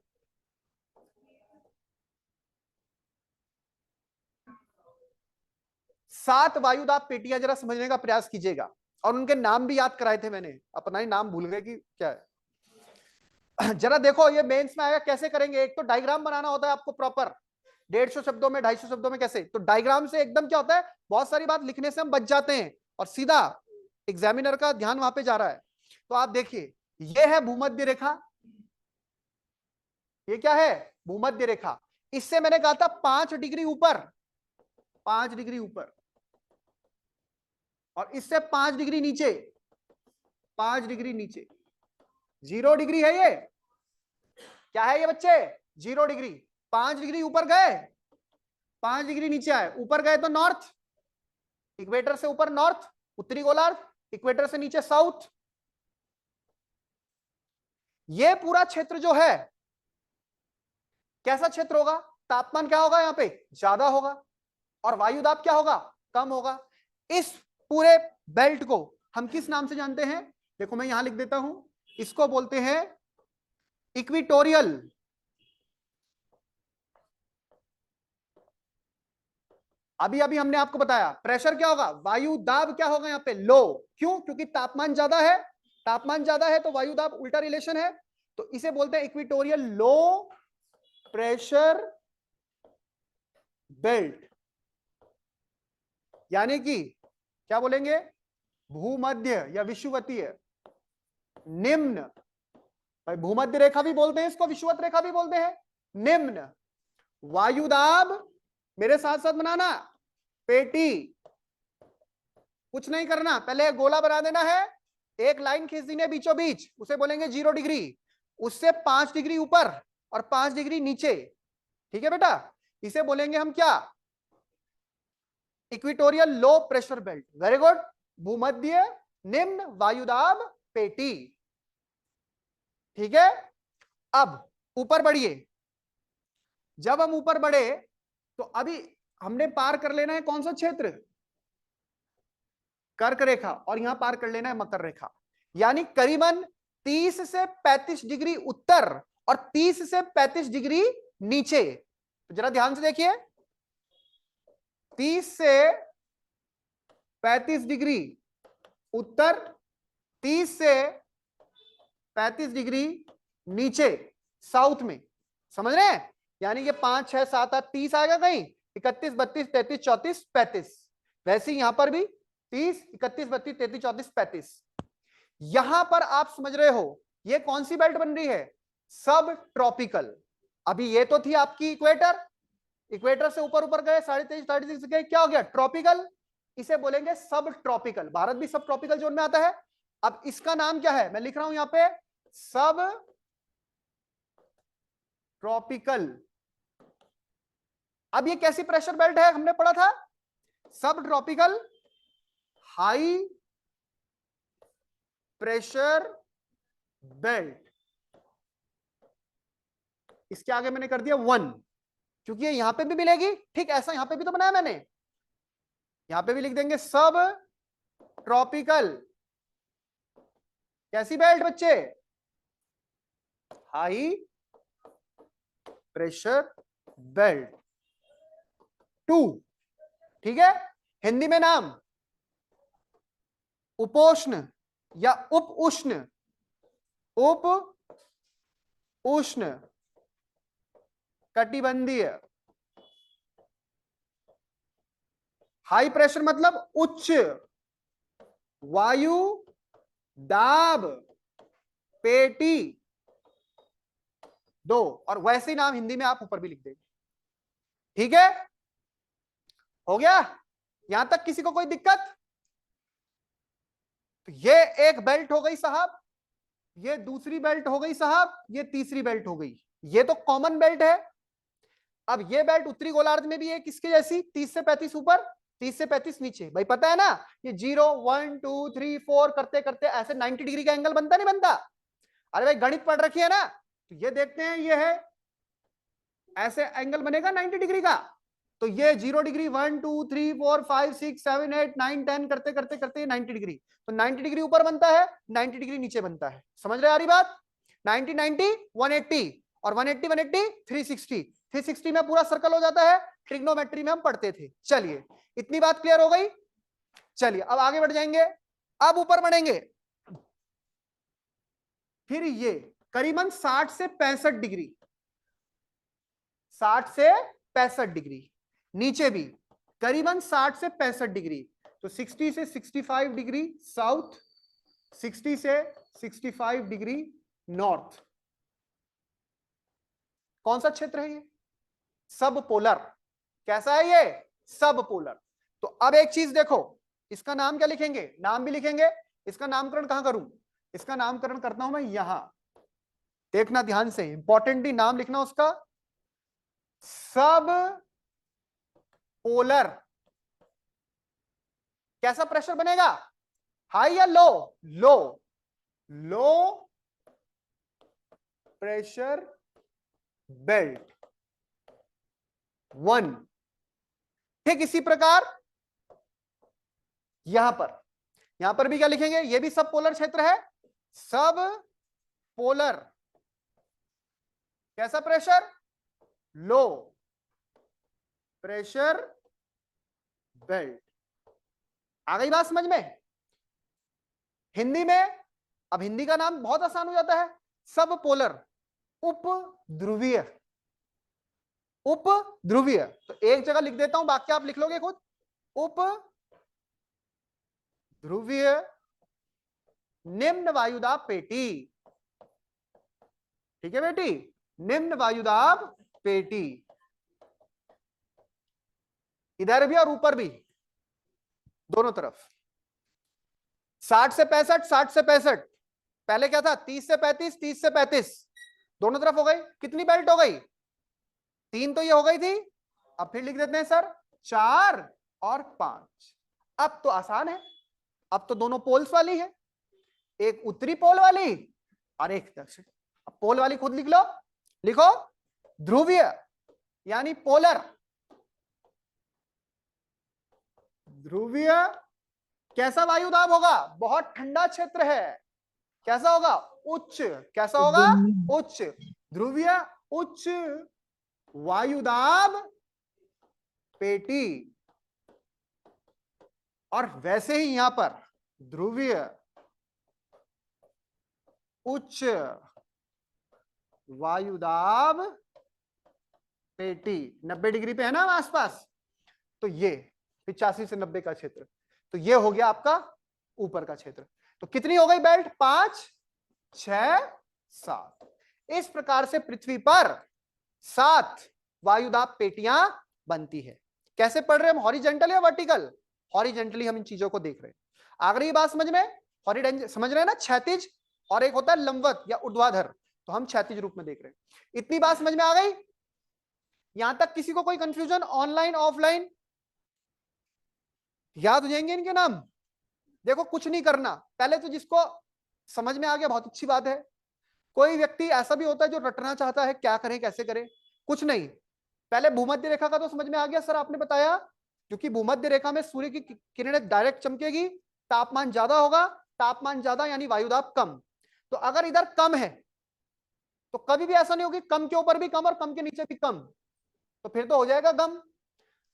सात वायुदाब पेटियां जरा समझने का प्रयास कीजिएगा, और उनके नाम भी याद कराए थे मैंने, अपना ही नाम भूल गए कि क्या है। जरा देखो ये मेंस में आएगा, कैसे करेंगे? एक तो डायग्राम बनाना होता है आपको प्रॉपर, 150 शब्दों में, 250 शब्दों में, कैसे? तो डायग्राम से एकदम क्या होता है, बहुत सारी बात लिखने से हम बच जाते हैं, और सीधा एग्जामिनर का ध्यान वहां पे जा रहा है। तो आप देखिए, ये है भूमध्य रेखा, ये क्या है? भूमध्य रेखा। इससे मैंने कहा था 5 डिग्री ऊपर, 5 डिग्री ऊपर, और इससे 5 डिग्री नीचे, 5 डिग्री नीचे, 0 डिग्री है ये। क्या है ये बच्चे? 0 डिग्री। 5 डिग्री ऊपर गए, 5 डिग्री नीचे आए, ऊपर गए तो नॉर्थ, इक्वेटर से ऊपर नॉर्थ, उत्तरी गोलार्ध, इक्वेटर से नीचे साउथ। ये पूरा क्षेत्र जो है, कैसा क्षेत्र होगा? तापमान क्या होगा? यहां पे ज्यादा होगा, और वायुदाब क्या होगा? कम होगा। इस पूरे बेल्ट को हम किस नाम से जानते हैं? देखो मैं यहां लिख देता हूं, इसको बोलते हैं इक्विटोरियल। अभी अभी हमने आपको बताया प्रेशर क्या होगा, वायु दाब क्या होगा यहाँ पे? लो। क्यों? क्योंकि तापमान ज्यादा है, तापमान ज्यादा है तो वायु दाब उल्टा रिलेशन है, तो इसे बोलते हैं इक्विटोरियल लो प्रेशर बेल्ट। यानी कि क्या बोलेंगे? भूमध्य या विषुवतीय निम्न, भाई भूमध्य रेखा भी बोलते हैं इसको, विषुवत रेखा भी बोलते हैं, निम्न वायुदाब, मेरे साथ साथ बनाना, पेटी। कुछ नहीं करना, पहले गोला बना देना है, एक लाइन खींच देनी है बीचों बीच, उसे बोलेंगे 0 डिग्री, उससे 5 डिग्री ऊपर और 5 डिग्री नीचे, ठीक है बेटा? इसे बोलेंगे हम क्या? इक्विटोरियल लो प्रेशर बेल्ट। Very good. भूमध्य निम्न वायुदाब पेटी, ठीक है। अब ऊपर बढ़िए, जब हम ऊपर बढ़े तो अभी हमने पार कर लेना है कौन सा क्षेत्र? कर्क रेखा, और यहां पार कर लेना है मकर रेखा, यानी करीबन 30 से 35 डिग्री उत्तर और 30 से 35 डिग्री नीचे। तो जरा ध्यान से देखिए, 30 से 35 डिग्री उत्तर, 30 से 35 डिग्री नीचे साउथ में, समझ रहे हैं? यानी कि 5, 6, 7, 8, 30 आएगा कहीं, 31, 32, 33, 34, 35। वैसे ही यहां पर भी 30, 31, 32, 33, 34, 35। यहां पर आप समझ रहे हो ये कौन सी बेल्ट बन रही है? सब ट्रॉपिकल। अभी ये तो थी आपकी इक्वेटर, इक्वेटर से ऊपर ऊपर गए 23.5, 36 गए, क्या हो गया? ट्रॉपिकल। इसे बोलेंगे सब ट्रॉपिकल। भारत भी सब ट्रॉपिकल जोन में आता है। अब इसका नाम क्या है? मैं लिख रहा हूं यहां पे, सब ट्रॉपिकल। अब ये कैसी प्रेशर बेल्ट है? हमने पढ़ा था सब ट्रॉपिकल हाई प्रेशर बेल्ट। इसके आगे मैंने कर दिया 1, क्योंकि ये यहां पे भी मिलेगी, ठीक ऐसा यहां पे भी तो बनाया मैंने, यहां पे भी लिख देंगे सब ट्रॉपिकल कैसी बेल्ट बच्चे? हाई प्रेशर बेल्ट 2, ठीक है। हिंदी में नाम उपोष्ण या उप उष्ण, उप उष्ण कटिबंधीय। हाई प्रेशर मतलब उच्च वायु दाब पेटी दो, और वैसे ही नाम हिंदी में आप ऊपर भी लिख देंगे। ठीक है, हो गया? यहां तक किसी को कोई दिक्कत? तो ये एक बेल्ट हो गई साहब, ये दूसरी बेल्ट हो गई साहब, ये तीसरी बेल्ट हो गई। ये तो कॉमन बेल्ट है। अब ये बेल्ट उत्तरी गोलार्ध में भी है किसके जैसी, 30 से 35 ऊपर, 30 से 35 नीचे। भाई पता है ना, ये 0 1 2 3 4 करते करते ऐसे 90 डिग्री का एंगल बनता नहीं बनता? अरे भाई गणित पढ़ रखी है ना, तो ये देखते हैं, ये है ऐसे एंगल बनेगा 90 डिग्री का। तो ये 0 डिग्री 1 2 3 4 5 6 7 8 9 10 करते करते करते 90 डिग्री। तो 90 डिग्री ऊपर बनता है, 90 डिग्री नीचे बनता है। समझ रहे आ रही बात? 90 90 180 और 180 180 360, 360 में पूरा सर्कल हो जाता है। ट्रिग्नोमेट्री में हम पढ़ते थे। चलिए इतनी बात क्लियर हो गई। चलिए अब आगे बढ़ जाएंगे, अब ऊपर बढ़ेंगे। फिर ये करीबन 60 से 65 डिग्री, 60 से 65 डिग्री, नीचे भी करीबन 60 से 65 डिग्री। तो 60 से 65 डिग्री साउथ, 60 से 65 डिग्री नॉर्थ। कौन सा क्षेत्र है ये? सब पोलर। कैसा है ये? सब पोलर। तो अब एक चीज देखो, इसका नाम क्या लिखेंगे? नाम भी लिखेंगे। इसका नामकरण कहां करूं? इसका नामकरण करता हूं मैं यहां। देखना ध्यान से, इंपॉर्टेंटली नाम लिखना उसका, सब पोलर। कैसा प्रेशर बनेगा? हाई या लो? लो, लो प्रेशर बेल्ट 1। ठीक इसी प्रकार यहां पर भी क्या लिखेंगे? ये भी सब पोलर क्षेत्र है। सब पोलर। कैसा प्रेशर? Low pressure belt. आ गई बात समझ में? हिंदी में, अब हिंदी का नाम बहुत आसान हो जाता है, सब पोलर उप ध्रुवीय। उप ध्रुवीय, तो एक जगह लिख देता हूं, बाकी आप लिख लोगे खुद। उप ध्रुवीय निम्न वायुदाब पेटी। ठीक है बेटी, निम्न वायुदाब पेटी, इधर भी और ऊपर भी, दोनों तरफ। 60 से 65, 60 से 65। पहले क्या था? 30 से 35, 30 से 35, दोनों तरफ हो गई। कितनी बेल्ट हो गई? 3 तो ये हो गई थी। अब फिर लिख देते हैं सर 4 और 5। अब तो आसान है, अब तो दोनों पोल्स वाली है, एक उत्तरी पोल वाली और एक दक्षिण। अब पोल वाली खुद लिख लो, लिखो ध्रुवीय यानी पोलर। ध्रुवीय कैसा वायुदाब होगा? बहुत ठंडा क्षेत्र है। कैसा होगा? उच्च। कैसा होगा? उच्च। ध्रुवीय उच्च वायुदाब पेटी। और वैसे ही यहां पर ध्रुवीय उच्च वायुदाब पेटी 90 डिग्री पे है ना आसपास। तो ये 85 से 90 का क्षेत्र, तो ये हो गया आपका ऊपर का क्षेत्र। तो कितनी हो गई बेल्ट? 5 6 7। इस प्रकार से पृथ्वी पर 7 वायुदाब पेटियां बनती है। कैसे पढ़ रहे हैं हम? हॉरिजेंटल या वर्टिकल? हॉरिजेंटली हम इन चीजों को देख रहे हैं। आ गई बात समझ में? हॉरिजेंटल समझ रहे हैं ना, क्षैतिज, और एक होता है लंबवत या ऊर्ध्वाधर, तो हम क्षैतिज रूप में देख रहे हैं। इतनी बात समझ में आ गई? यहां तक किसी को कोई कंफ्यूजन? ऑनलाइन ऑफलाइन याद हो जाएंगे इनके नाम? देखो कुछ नहीं करना, पहले तो जिसको समझ में आ गया बहुत अच्छी बात है। कोई व्यक्ति ऐसा भी होता है जो रटना चाहता है, क्या करें कैसे करें, कुछ नहीं। पहले भूमध्य रेखा का तो समझ में आ गया, सर आपने बताया, क्योंकि भूमध्य रेखा में सूर्य की किरणें डायरेक्ट चमकेगी, तापमान ज्यादा होगा, तापमान ज्यादा यानी वायुदाब कम। तो अगर इधर कम है तो कभी भी ऐसा नहीं होगी कम के ऊपर भी कम और कम के नीचे भी कम, तो फिर तो हो जाएगा गम।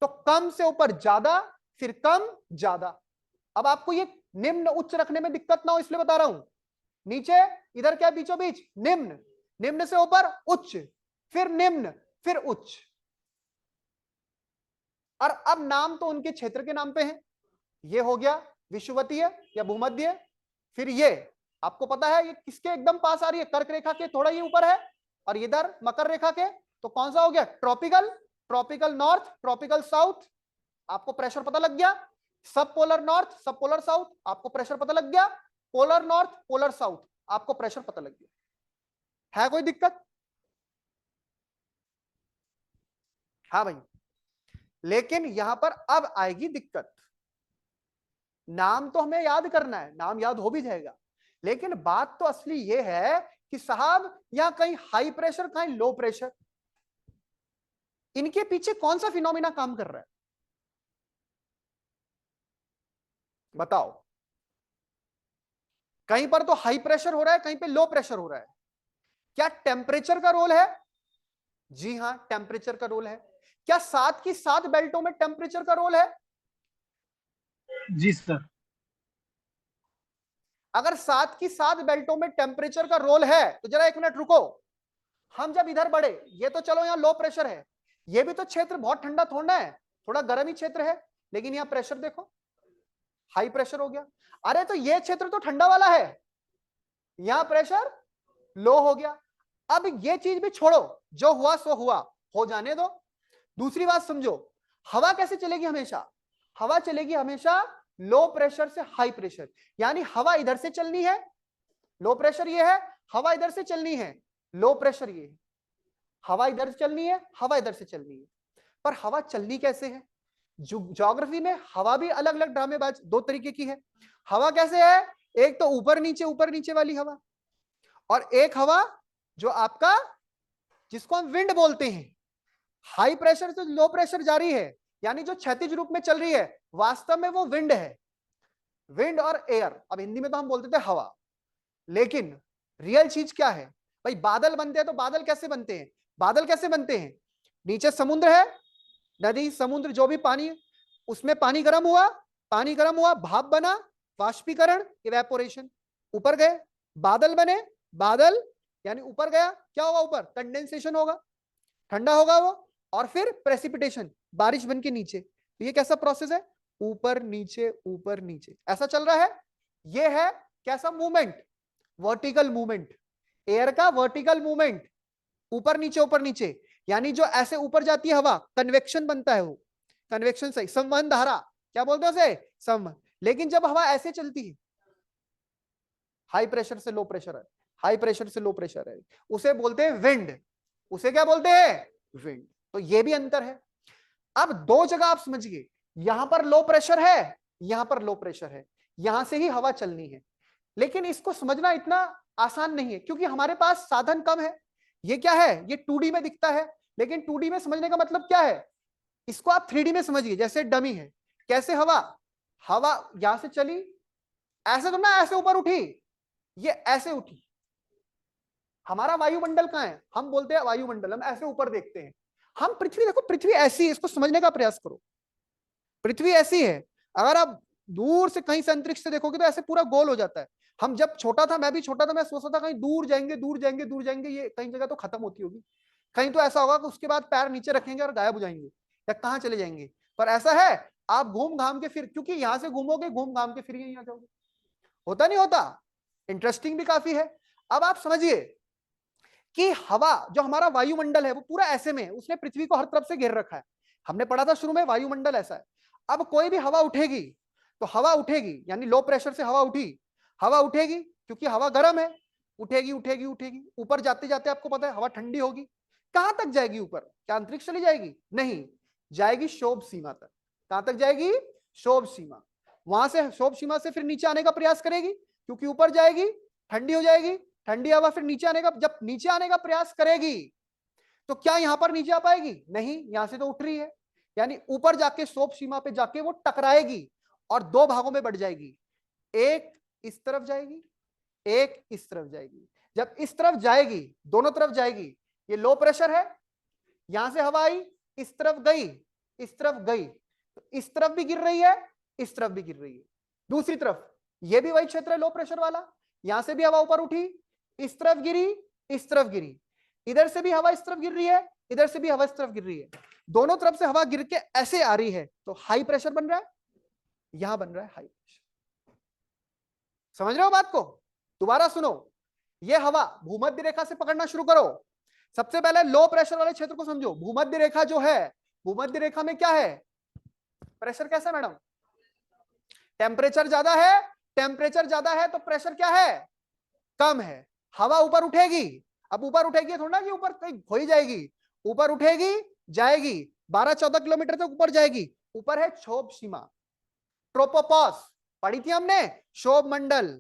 तो कम से ऊपर ज्यादा, फिर कम ज्यादा। अब आपको ये निम्न उच्च रखने में दिक्कत ना हो इसलिए बता रहा हूं। नीचे इधर क्या बीचों बीच निम्न, निम्न से ऊपर उच्च, फिर निम्न, फिर उच्च। और अब नाम तो उनके क्षेत्र के नाम पे है। ये हो गया विषुवतीय या भूमध्य। फिर ये आपको पता है ये किसके एकदम पास आ रही है, कर्क रेखा के थोड़ा ये ऊपर है, और इधर मकर रेखा के, तो कौन सा हो गया tropical, tropical north, tropical south. आपको प्रेशर पता लग गया। सब पोलर नॉर्थ, सब पोलर साउथ, आपको प्रेशर पता लग गया। पोलर नॉर्थ, पोलर साउथ, आपको प्रेशर पता लग गया। है कोई दिक्कत? हाँ भाई, लेकिन यहां पर अब आएगी दिक्कत। नाम तो हमें याद करना है, नाम याद हो भी जाएगा, लेकिन बात तो असली ये है कि साहब यहां कहीं हाई प्रेशर, कहीं लो प्रेशर, इनके पीछे कौन सा फिनोमिना काम कर रहा है बताओ। कहीं पर तो हाई प्रेशर हो रहा है, कहीं पे लो प्रेशर हो रहा है। क्या टेम्परेचर का रोल है? जी हां, टेम्परेचर का रोल है। क्या 7 की 7 बेल्टों में टेम्परेचर का रोल है? जी सर। अगर 7 की 7 बेल्टों में टेम्परेचर का रोल है तो जरा एक मिनट रुको। हम जब इधर बढ़े, ये तो चलो यहां लो प्रेशर है, ये भी तो क्षेत्र बहुत ठंडा थोड़ा है, थोड़ा गर्म ही क्षेत्र है, लेकिन यहां प्रेशर देखो हाई प्रेशर हो गया। अरे तो ये क्षेत्र तो ठंडा वाला है, यहां प्रेशर लो हो गया। अब ये चीज भी छोड़ो, जो हुआ सो हुआ, हो जाने दो। दूसरी बात समझो, हवा कैसे चलेगी हमेशा? हवा चलेगी हमेशा लो प्रेशर से हाई प्रेशर, यानी हवा इधर से चलनी है, लो प्रेशर ये है, हवा इधर से चलनी है, लो प्रेशर ये है। हवा इधर से चलनी है, हवा इधर से चलनी है। पर हवा चलनी कैसे है? ज्योग्राफी में हवा भी अलग अलग ड्रामेबाज दो तरीके की है। हवा कैसे है? एक तो ऊपर नीचे वाली हवा, और एक हवा जो आपका, जिसको हम विंड बोलते हैं, हाई प्रेशर से लो प्रेशर जारी है, यानी जो क्षैतिज रूप में चल रही है, वास्तव में वो विंड है। विंड और एयर, अब हिंदी में तो हम बोलते थे हवा, लेकिन रियल चीज क्या है भाई? बादल बनते हैं तो बादल कैसे बनते हैं? बादल कैसे बनते हैं? नीचे समुद्र है, नदी समुद्र जो भी पानी, उसमें पानी गर्म हुआ, पानी गर्म हुआ, भाप बना, वाष्पीकरण, इवेपोरेशन, ऊपर गए, बादल बने। बादल यानी ऊपर गया, क्या होगा ऊपर? कंडेंसेशन होगा, ठंडा होगा वो, और फिर प्रेसिपिटेशन, बारिश बन के नीचे। तो ये कैसा प्रोसेस है? ऊपर नीचे ऐसा चल रहा है। ये है कैसा मूवमेंट? वर्टिकल मूवमेंट, एयर का वर्टिकल मूवमेंट, ऊपर नीचे, यानी जो ऐसे ऊपर जाती है हवा, कन्वेक्शन बनता है वो, कन्वेक्शन सही, संवहन धारा, क्या बोलते हैं उसे? संवहन। लेकिन जब हवा ऐसे चलती है, हाई प्रेशर से लो प्रेशर है, हाई प्रेशर से लो प्रेशर है, उसे बोलते हैं विंड। उसे क्या बोलते हैं? विंड। तो ये भी अंतर है। अब दो जगह आप समझिए, यहां पर लो प्रेशर है, यहां पर लो प्रेशर है, यहां से ही हवा चलनी है। लेकिन इसको समझना इतना आसान नहीं है, क्योंकि हमारे पास साधन कम है। ये क्या है? ये 2D में दिखता है, लेकिन 2D में समझने का मतलब क्या है? इसको आप 3D में समझिए, जैसे डमी है। कैसे हवा? हवा यहां से चली, ऐसे तो ना ऐसे ऊपर उठी, ये ऐसे उठी। हमारा वायुमंडल कहां है? हम बोलते हैं वायुमंडल, हम ऐसे ऊपर देखते हैं। हम पृथ्वी, देखो पृथ्वी ऐसी है, इसको समझने का प्रयास करो। पृथ्वी ऐसी है, अगर आप दूर से कहीं से अंतरिक्ष से देखोगे तो ऐसे पूरा गोल हो जाता है। हम जब छोटा था, मैं भी छोटा था, मैं सोचता था कहीं दूर जाएंगे, दूर जाएंगे, दूर जाएंगे, ये कहीं जगह तो खत्म होती होगी, कहीं तो ऐसा होगा कि उसके बाद पैर नीचे रखेंगे और गायब हो जाएंगे, या कहाँ चले जाएंगे। पर ऐसा है, आप घूम घाम के फिर, क्योंकि यहां से घूमोगे, घूम घाम के फिर यहीं आ जाओगे। होता नहीं होता? इंटरेस्टिंग भी काफी है। अब आप समझिए कि हवा, जो हमारा वायुमंडल है, वो पूरा ऐसे में, उसने पृथ्वी को हर तरफ से घेर रखा है। हमने पढ़ा था शुरू में, वायुमंडल ऐसा है। अब कोई भी हवा उठेगी, तो हवा उठेगी यानी लो प्रेशर से हवा उठी, हवा उठेगी क्योंकि हवा गर्म है, उठेगी उठेगी उठेगी, ऊपर जाते जाते आपको पता है हवा ठंडी होगी। कहां तक जाएगी ऊपर? क्या अंतरिक्ष चली जाएगी? नहीं, जाएगी शोभ सीमा तक। कहां तक जाएगी? शोभ सीमा। वहां से, शोभ सीमा से फिर नीचे आने का प्रयास करेगी, क्योंकि ऊपर जाएगी, ठंडी हो जाएगी, ठंडी हवा फिर नीचे आने का, जब नीचे आने का प्रयास करेगी, तो क्या यहां पर नीचे आ पाएगी? नहीं, यहां से तो उठ रही है, यानी ऊपर जाके शोभ सीमा पे जाके वो टकराएगी और दो भागों में बढ़ जाएगी। एक इस तरफ जाएगी, एक इस तरफ जाएगी। जब इस तरफ जाएगी, दोनों तरफ जाएगी, ये लो प्रेशर है, यहां से हवा आई, इस तरफ गई, इस तरफ गई, तो इस तरफ भी गिर रही है, इस तरफ भी गिर रही है। दूसरी तरफ ये भी वही क्षेत्र है लो प्रेशर वाला। यहां से भी हवा ऊपर उठी, इस तरफ गिरी, इस तरफ गिरी, इधर से भी हवा इस तरफ गिर रही है, इधर से भी हवा इस तरफ गिर रही है, दोनों तरफ से हवा गिर के ऐसे आ रही है, तो हाई प्रेशर बन रहा है, यहां बन रहा है हाई प्रेशर। समझ रहे हो बात को? दोबारा सुनो, ये हवा भूमध्य रेखा से पकड़ना शुरू करो। सबसे पहले लो प्रेशर वाले क्षेत्र को समझो। भूमध्य रेखा जो है, भूमध्य रेखा में क्या है? प्रेशर कैसा है मैडम? टेम्परेचर ज्यादा है, टेम्परेचर ज्यादा है तो प्रेशर क्या है? कम है। हवा ऊपर उठेगी, अब ऊपर उठेगी थोड़ा ना कि ऊपर कहीं हो ही जाएगी, ऊपर उठेगी जाएगी 12-14 किलोमीटर तक ऊपर जाएगी। ऊपर है क्षोभ सीमा, ट्रोपोपॉज पढ़ी थी हमने, क्षोभ मंडल,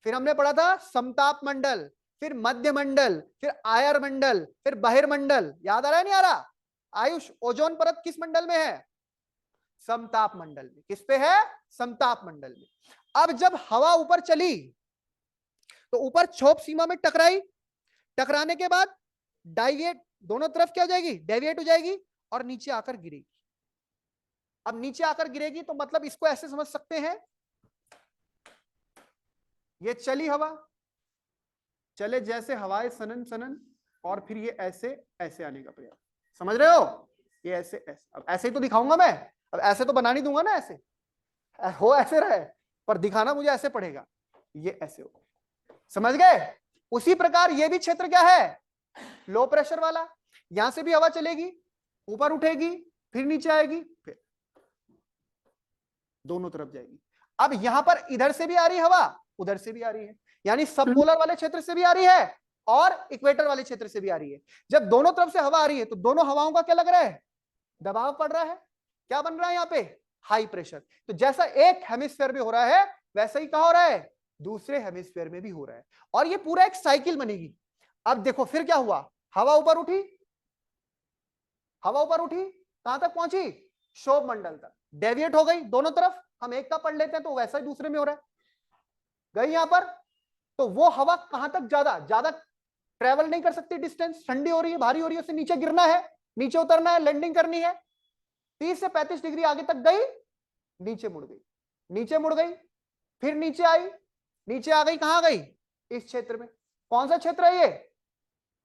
फिर हमने पढ़ा था समताप मंडल, फिर मध्य मंडल, फिर आयर मंडल, फिर बहिर्मंडल। याद आ रहा है नहीं आ रहा? आयुष, ओजोन परत किस मंडल में है? समताप मंडल में। किस पे है? समताप मंडल में। अब जब हवा ऊपर चली तो ऊपर क्षोभ सीमा में टकराई, टकराने के बाद डाइविएट, दोनों तरफ क्या हो जाएगी? डेविएट हो जाएगी और नीचे आकर गिरेगी। अब नीचे आकर गिरेगी तो मतलब इसको ऐसे समझ सकते हैं, ये चली हवा, चले जैसे हवाएं सनन सनन, और फिर ये ऐसे ऐसे आने का प्रयास। समझ रहे हो? ये ऐसे ऐसे, अब ऐसे ही तो दिखाऊंगा मैं, अब ऐसे तो बना नहीं दूंगा ना, ऐसे हो ऐसे रहे, पर दिखाना मुझे ऐसे पड़ेगा, ये ऐसे हो। समझ गए? उसी प्रकार ये भी क्षेत्र क्या है? लो प्रेशर वाला। यहां से भी हवा चलेगी, ऊपर उठेगी, फिर नीचे आएगी, फिर दोनों तरफ जाएगी। अब यहां पर इधर से भी आ रही हवा, उधर से भी आ रही है, यानी सब पोलर वाले क्षेत्र से भी आ रही है और इक्वेटर वाले क्षेत्र से भी आ रही है। जब दोनों तरफ से हवा आ रही है तो दोनों हवाओं का क्या लग रहा है? दबाव पड़ रहा है। क्या बन रहा है यहाँ पे? High pressure. तो जैसा एक हेमिस्फीयर में हो रहा है, वैसा ही कहां हो रहा है? दूसरे हेमिस्फीयर में भी हो रहा है, और ये पूरा एक साइकिल बनेगी। अब देखो फिर क्या हुआ, हवा ऊपर उठी, हवा ऊपर उठी, कहां तक पहुंची? क्षोभ मंडल तक, डेविएट हो गई दोनों तरफ। हम एक का पढ़ लेते हैं तो वैसा ही दूसरे में हो रहा है, गई यहां पर, तो वो हवा कहां तक ज्यादा ज्यादा ट्रेवल नहीं कर सकती डिस्टेंस, ठंडी हो रही है, भारी हो रही है, उसे नीचे गिरना है, नीचे उतरना है, लैंडिंग करनी है, 30 से 35 डिग्री आगे तक गई, नीचे मुड़ गई, नीचे मुड़ गई, फिर नीचे आई, नीचे आ गई, कहां गई? इस क्षेत्र में। कौन सा क्षेत्र है ये?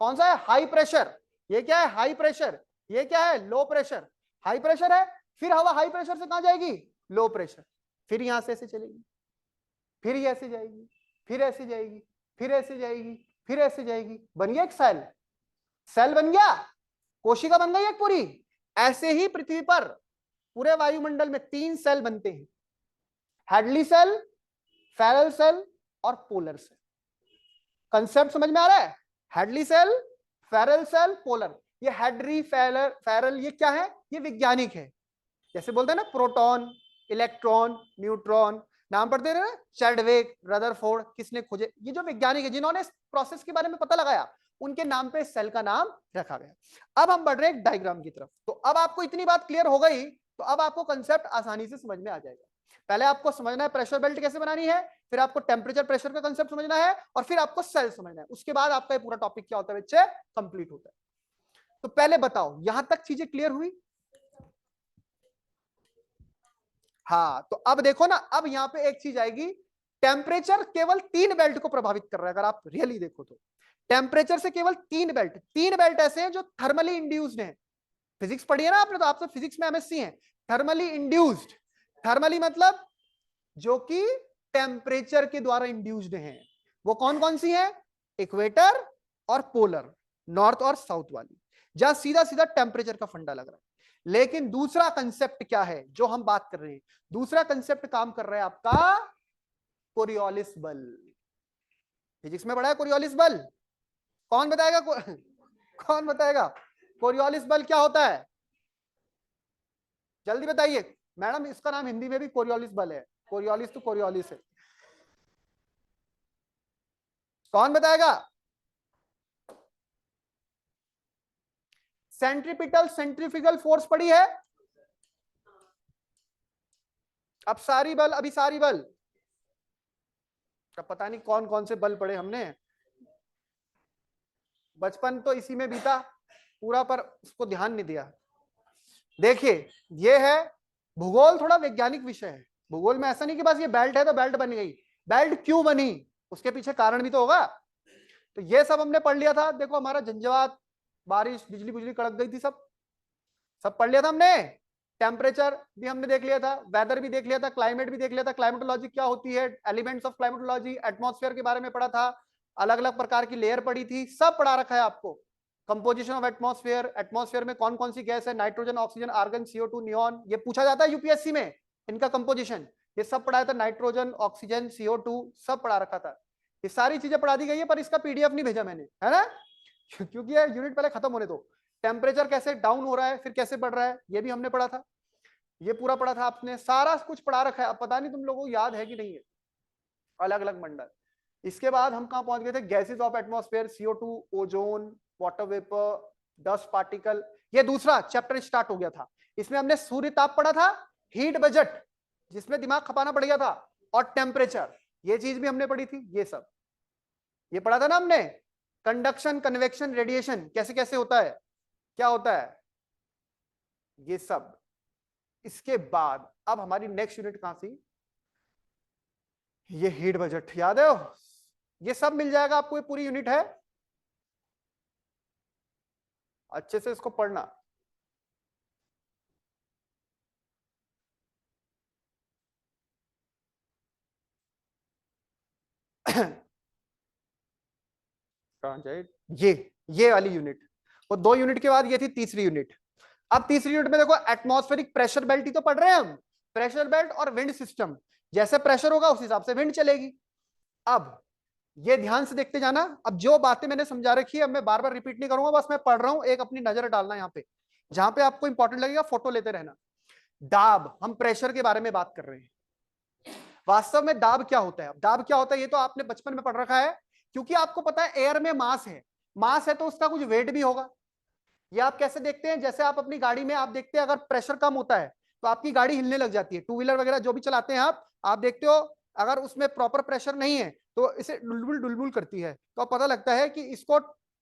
कौन सा है? High pressure. ये क्या है? High pressure. ये क्या है? Low pressure. हाई प्रेशर है, फिर हवा हाई प्रेशर से कहां जाएगी? Low pressure. फिर यहां से ऐसे चलेगी, फिर ये ऐसे जाएगी, फिर ऐसे जाएगी, फिर ऐसे जाएगी, फिर ऐसे जाएगी। बन गया एक सेल, सेल बन गया, कोशिका बन गई एक पूरी। ऐसे ही पृथ्वी पर पूरे वायुमंडल में 3 सेल बनते हैं, हैडली सेल, फेरल सेल और पोलर सेल। कंसेप्ट समझ में आ रहा है? Hadley cell, Ferrel cell, polar. ये हैडरी, फेरल ये क्या है? ये वैज्ञानिक है। जैसे बोलते हैं ना प्रोटॉन, इलेक्ट्रॉन, न्यूट्रॉन, नाम पढ़ते रहे ना, चैडविक, रदरफोर्ड, किसने खोजे? ये जो वैज्ञानिक है जिन्होंने इस प्रोसेस के बारे में पता लगाया, उनके नाम पे सेल का नाम रखा गया। अब हम बढ़ रहे हैं डायग्राम की तरफ। तो अब आपको इतनी बात क्लियर हो गई, तो अब आपको कंसेप्ट आसानी से समझ में आ जाएगा। पहले आपको समझना है प्रेशर बेल्ट कैसे बनानी है, फिर आपको टेम्परेचर प्रेशर का कंसेप्ट समझना है, और फिर आपको सेल समझना है। उसके बाद आपका ये पूरा टॉपिक क्या होता है बच्चे? कंप्लीट होता है। तो पहले बताओ, यहां तक चीजें क्लियर हुई? हाँ, तो अब देखो ना, अब यहां पे एक चीज आएगी, टेम्परेचर केवल 3 बेल्ट को प्रभावित कर रहा है। अगर आप रियली देखो तो टेम्परेचर से केवल 3 बेल्ट, 3 बेल्ट ऐसे हैं जो थर्मली इंड्यूस्ड हैं। फिजिक्स पढ़ी है ना आपने, तो आप सब फिजिक्स में एमएससी हैं। थर्मली इंड्यूस्ड, थर्मली मतलब जो कि टेम्परेचर के द्वारा इंड्यूस्ड हैं। वो कौन कौन सी हैं? इक्वेटर और पोलर, नॉर्थ और साउथ वाली, जहां सीधा सीधा टेम्परेचर का फंडा लग रहा है। लेकिन दूसरा कंसेप्ट क्या है जो हम बात कर रहे हैं? दूसरा कंसेप्ट काम कर रहा है आपका कोरियोलिस बल। फिजिक्स में पढ़ा है कोरियोलिस बल? कौन बताएगा? कौन बताएगा कोरियोलिस बल क्या होता है? जल्दी बताइए। मैडम इसका नाम हिंदी में भी कोरियोलिस बल है, कोरियोलिस तो कोरियोलिस है। कौन बताएगा? सेंट्रीपिटल सेंट्रीफ्यूगल फोर्स पड़ी है? अब सारी बल, अभी सारी बल, अब पता नहीं कौन कौन से बल पड़े हमने, बचपन तो इसी में बीता पूरा, पर उसको ध्यान नहीं दिया। देखिए, ये है भूगोल, थोड़ा वैज्ञानिक विषय है, भूगोल में ऐसा नहीं कि बस ये बेल्ट है तो बेल्ट बन गई, बेल्ट क्यों बनी उसके पीछे कारण भी तो होगा। तो ये सब हमने पढ़ लिया था। देखो हमारा झंझावात, बारिश, बिजली बुजली कड़क गई थी, सब सब पढ़ लिया था हमने। टेम्परेचर भी हमने देख लिया था, वेदर भी देख लिया था, क्लाइमेट भी देख लिया था, क्लाइमेटोलॉजी क्या होती है, एलिमेंट्स ऑफ क्लाइमेटोलॉजी, एटमॉस्फेयर के बारे में पढ़ा था, अलग अलग प्रकार की लेयर पढ़ी थी, सब पढ़ा रखा है आपको। कंपोजिशन ऑफ एटमॉस्फेयर, एटमॉस्फेयर में कौन कौन सी गैस है, nitrogen, oxygen, argon, CO2, neon, ये पूछा जाता है यूपीएससी में, इनका कंपोजिशन, ये सब पढ़ाया था। नाइट्रोजन, ऑक्सीजन, CO2 सब पढ़ा रखा था। ये सारी चीजें पढ़ा दी गई है, पर इसका पीडीएफ नहीं भेजा मैंने, है ना क्योंकि ये यूनिट पहले खत्म होने दो। टेम्परेचर कैसे डाउन हो रहा है फिर कैसे बढ़ रहा है ये भी हमने पढ़ा था, ये पूरा पढ़ा था आपने, सारा कुछ पढ़ा रखा है। अब पता नहीं तुम लोगों को याद है कि नहीं है, अलग अलग मंडल। इसके बाद हम कहां पहुंच गए थे, gases of atmosphere, CO2, ozone, water vapour, dust particle, ये दूसरा चैप्टर स्टार्ट हो गया था। इसमें हमने सूर्य ताप पढ़ा था, हीट बजट जिसमें दिमाग खपाना पड़ गया था, और टेम्परेचर, ये चीज भी हमने पढ़ी थी। ये सब ये पढ़ा था ना हमने, कंडक्शन, कन्वेक्शन, रेडिएशन कैसे कैसे होता है, क्या होता है, ये सब। इसके बाद अब हमारी नेक्स्ट यूनिट कहां सी, ये हीट बजट, याद है ये सब मिल जाएगा आपको, ये पूरी यूनिट है, अच्छे से इसको पढ़ना। कहां जाए, ये वाली यूनिट, वो 2 यूनिट के बाद ये थी तीसरी यूनिट। अब तीसरी यूनिट में देखो एटमॉस्फेरिक प्रेशर बेल्ट ही तो पढ़ रहे हैं हम, प्रेशर बेल्ट और विंड सिस्टम, जैसे प्रेशर होगा उस हिसाब से विंड चलेगी। अब ये ध्यान से देखते जाना, अब जो बातें मैंने समझा रखी है मैं बार बार रिपीट नहीं करूंगा, बस मैं पढ़ रहा हूं, एक अपनी नजर डालना यहाँ पे, जहां पे आपको इंपॉर्टेंट लगेगा फोटो लेते रहना। दाब, हम प्रेशर के बारे में बात कर रहे हैं। वास्तव में दाब क्या होता है, दाब क्या होता है ये तो आपने बचपन में पढ़ रखा है, क्योंकि आपको पता है एयर में मास है तो उसका कुछ वेट भी होगा। ये आप कैसे देखते हैं, जैसे आप अपनी गाड़ी में आप देखते हैं अगर प्रेशर कम होता है तो आपकी गाड़ी हिलने लग जाती है, टू व्हीलर वगैरह जो भी चलाते हैं आप देखते हो अगर उसमें प्रॉपर प्रेशर नहीं है तो इसे डुलबुल डुलबुल करती है, तो अब पता लगता है कि इसको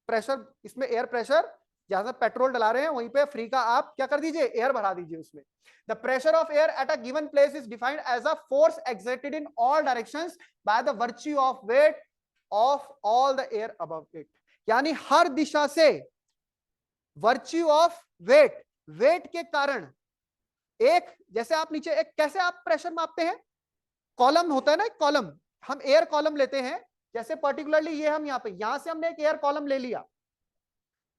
प्रेशर, इसमें एयर प्रेशर, जहां से पेट्रोल डला रहे हैं वहीं पे फ्री का आप क्या कर दीजिए, एयर भरा दीजिए उसमें। The pressure of air at a given place is defined as a force exerted in all directions by the virtue of weight of all the air above it। यानी हर दिशा से वर्च्यू ऑफ वेट, वेट के कारण एक, जैसे आप नीचे एक, कैसे आप प्रेशर मापते हैं, कॉलम होता है ना एक कॉलम, हम एयर कॉलम लेते हैं, जैसे पर्टिकुलरली ये हम यहाँ पे, यहां से हमने एक एयर कॉलम ले लिया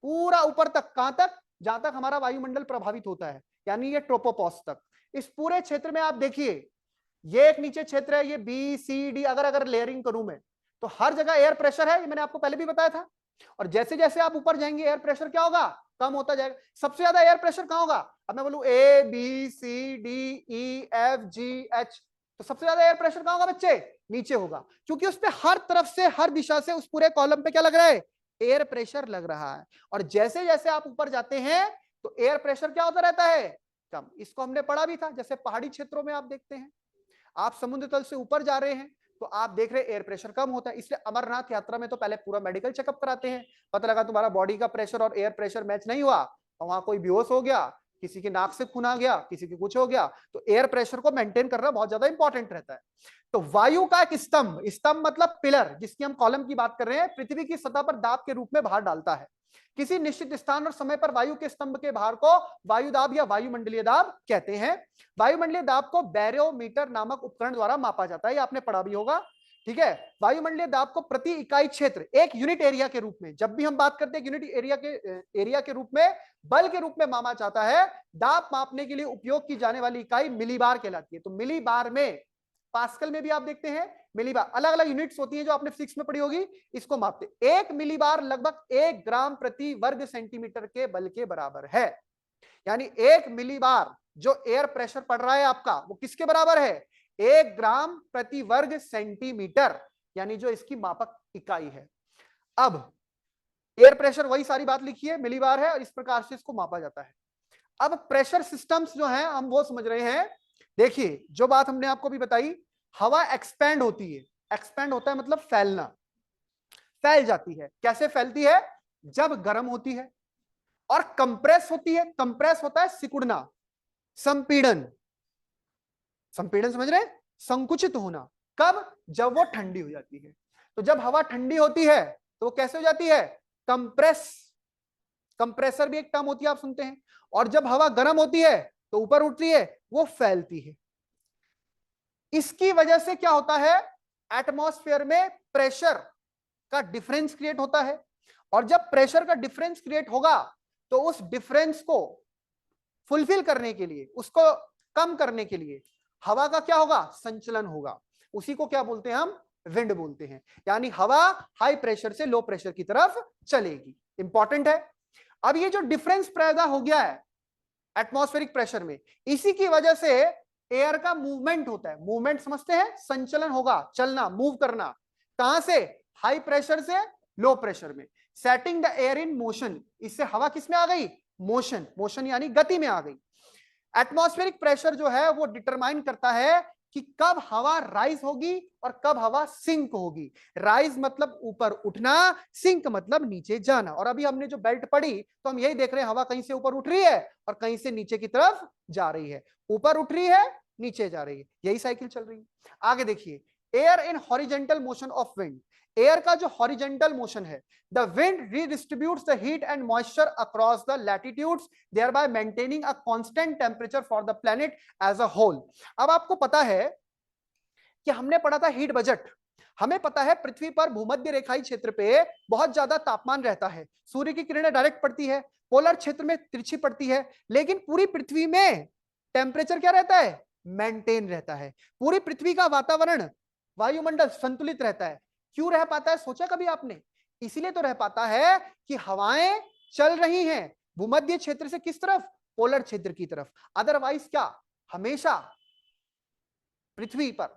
पूरा ऊपर तक, कहां तक, जहां तक हमारा वायुमंडल प्रभावित होता है, यानी ये ट्रोपोपॉज तक। इस पूरे क्षेत्र में आप देखिए ये एक नीचे क्षेत्र है, ये BCD, अगर लेयरिंग करूं मैं तो हर जगह एयर प्रेशर है, ये मैंने आपको पहले भी बताया था। और जैसे जैसे आप ऊपर जाएंगे एयर प्रेशर क्या होगा, कम होता जाएगा। सबसे ज्यादा एयर प्रेशर कहां होगा, अब मैं बोलूं ABCDEFGH, तो सबसे ज्यादा एयर प्रेशर कहां होगा बच्चे, नीचे होगा, क्योंकि उस पर हर तरफ से हर दिशा से उस पूरे कॉलम पे क्या लग रहा है, एयर प्रेशर लग रहा है। और जैसे जैसे आप ऊपर जाते हैं तो एयर प्रेशर क्या होता रहता है, कम। इसको हमने पढ़ा भी था, जैसे पहाड़ी क्षेत्रों में आप देखते हैं, आप समुद्र तल से ऊपर जा रहे हैं तो आप देख रहे हैं एयर प्रेशर कम होता है, इसलिए अमरनाथ यात्रा में तो पहले पूरा मेडिकल चेकअप कराते हैं, पता लगा तुम्हारा बॉडी का प्रेशर और एयर प्रेशर मैच नहीं हुआ और वहां कोई बेहोश हो गया, किसी की नाक से खून आ गया, किसी की कुछ हो गया, तो एयर प्रेशर को मेंटेन करना बहुत ज्यादा इंपॉर्टेंट रहता है। तो वायु का एक स्तंभ, स्तंभ मतलब पिलर, जिसकी हम कॉलम की बात कर रहे हैं, पृथ्वी की सतह पर दाब के रूप में बाहर डालता है। किसी निश्चित स्थान और समय पर वायु के स्तंभ के भार को वायु दाब या वायुमंडलीय दाब कहते हैं। वायुमंडलीय दाब को बैरोमीटर नामक उपकरण द्वारा मापा जाता है, ये आपने पढ़ा भी होगा, ठीक है। वायुमंडलीय दाब को प्रति इकाई क्षेत्र, एक यूनिट एरिया के रूप में, जब भी हम बात करते हैं यूनिट एरिया के रूप में, बल के रूप में मापा जाता है। दाब मापने के लिए उपयोग की जाने वाली इकाई मिलीबार कहलाती है। तो मिलीबार में, पास्कल में भी आप देखते हैं मिलीबार, अलग अलग यूनिट्स होती हैं जो आपने फिजिक्स में पढ़ी होगी, इसको मापते। एक मिलीबार लगभग 1 ग्राम प्रति वर्ग सेंटीमीटर के बल के बराबर है। यानी 1 मिलीबार जो एयर प्रेशर पड़ रहा है आपका, वो किसके बराबर है, 1 ग्राम प्रति वर्ग सेंटीमीटर, यानी जो इसकी मापक इकाई है। अब एयर प्रेशर वही सारी बात लिखी है, मिलीबार है, और इस प्रकार से इसको मापा जाता है। अब प्रेशर सिस्टम्स जो हैं हम वो समझ रहे हैं। देखिए जो बात हमने आपको भी बताई, हवा एक्सपैंड होती है, एक्सपैंड होता है मतलब फैलना, फैल जाती है। कैसे फैलती है, जब गर्म होती है, और कंप्रेस होती है, कंप्रेस होता है सिकुड़ना, संपीड़न, संपीड़न समझ रहे हैं? संकुचित होना कब? जब वो ठंडी हो जाती है। तो जब हवा ठंडी होती है तो वो कैसे हो जाती है? कंप्रेस। कंप्रेसर भी एक टर्म होती है, आप सुनते हैं। और जब हवा गर्म होती है तो ऊपर उठती है, वो फैलती है। इसकी वजह से क्या होता है? एटमॉस्फेयर में प्रेशर का डिफरेंस क्रिएट होता है। और जब प्रेशर का डिफरेंस क्रिएट होगा तो उस डिफरेंस को फुलफिल करने के लिए, उसको कम करने के लिए हवा का क्या होगा? संचलन होगा। उसी को क्या बोलते हैं हम? विंड बोलते हैं। यानी हवा हाई प्रेशर से लो प्रेशर की तरफ चलेगी। इंपॉर्टेंट है। अब ये जो डिफरेंस पैदा हो गया है एटमॉस्फेरिक प्रेशर में, इसी की वजह से एयर का मूवमेंट होता है। मूवमेंट समझते हैं? संचलन होगा, चलना, मूव करना। कहां से? हाई प्रेशर से लो प्रेशर में। Setting the air in motion, इससे हवा किस में आ गई? मोशन। मोशन यानी गति में आ गई। एटमॉस्फेरिक प्रेशर जो है वो डिटरमाइन करता है कि कब हवा राइज होगी और कब हवा सिंक होगी। राइज मतलब ऊपर उठना, सिंक मतलब नीचे जाना। और अभी हमने जो बेल्ट पढ़ी तो हम यही देख रहे हैं, हवा कहीं से ऊपर उठ रही है और कहीं से नीचे की तरफ जा रही है। ऊपर उठ रही है, नीचे जा रही है, यही साइकिल चल रही है। आगे देखिए, air in horizontal motion of wind. Air का जो हॉरिजेंटल मोशन है, the wind redistributes the heat and moisture across the latitudes, thereby maintaining a constant temperature for the planet as a whole। अब आपको पता है कि हमने पढ़ा था हीट बजट। हमें पता है पृथ्वी पर भूमध्य रेखाई क्षेत्र पे बहुत ज्यादा तापमान रहता है, सूर्य की किरणें डायरेक्ट पड़ती है, पोलर क्षेत्र में तिरछी पड़ती है, लेकिन पूरी पृथ्वी में टेम्परेचर क्या रहता है? मेंटेन रहता है। पूरी पृथ्वी का वातावरण, वायुमंडल संतुलित रहता है। क्यों रह पाता है, सोचा कभी आपने? इसीलिए तो रह पाता है कि हवाएं चल रही हैं भूमध्य क्षेत्र से किस तरफ? पोलर क्षेत्र की तरफ। अदरवाइज क्या, हमेशा पृथ्वी पर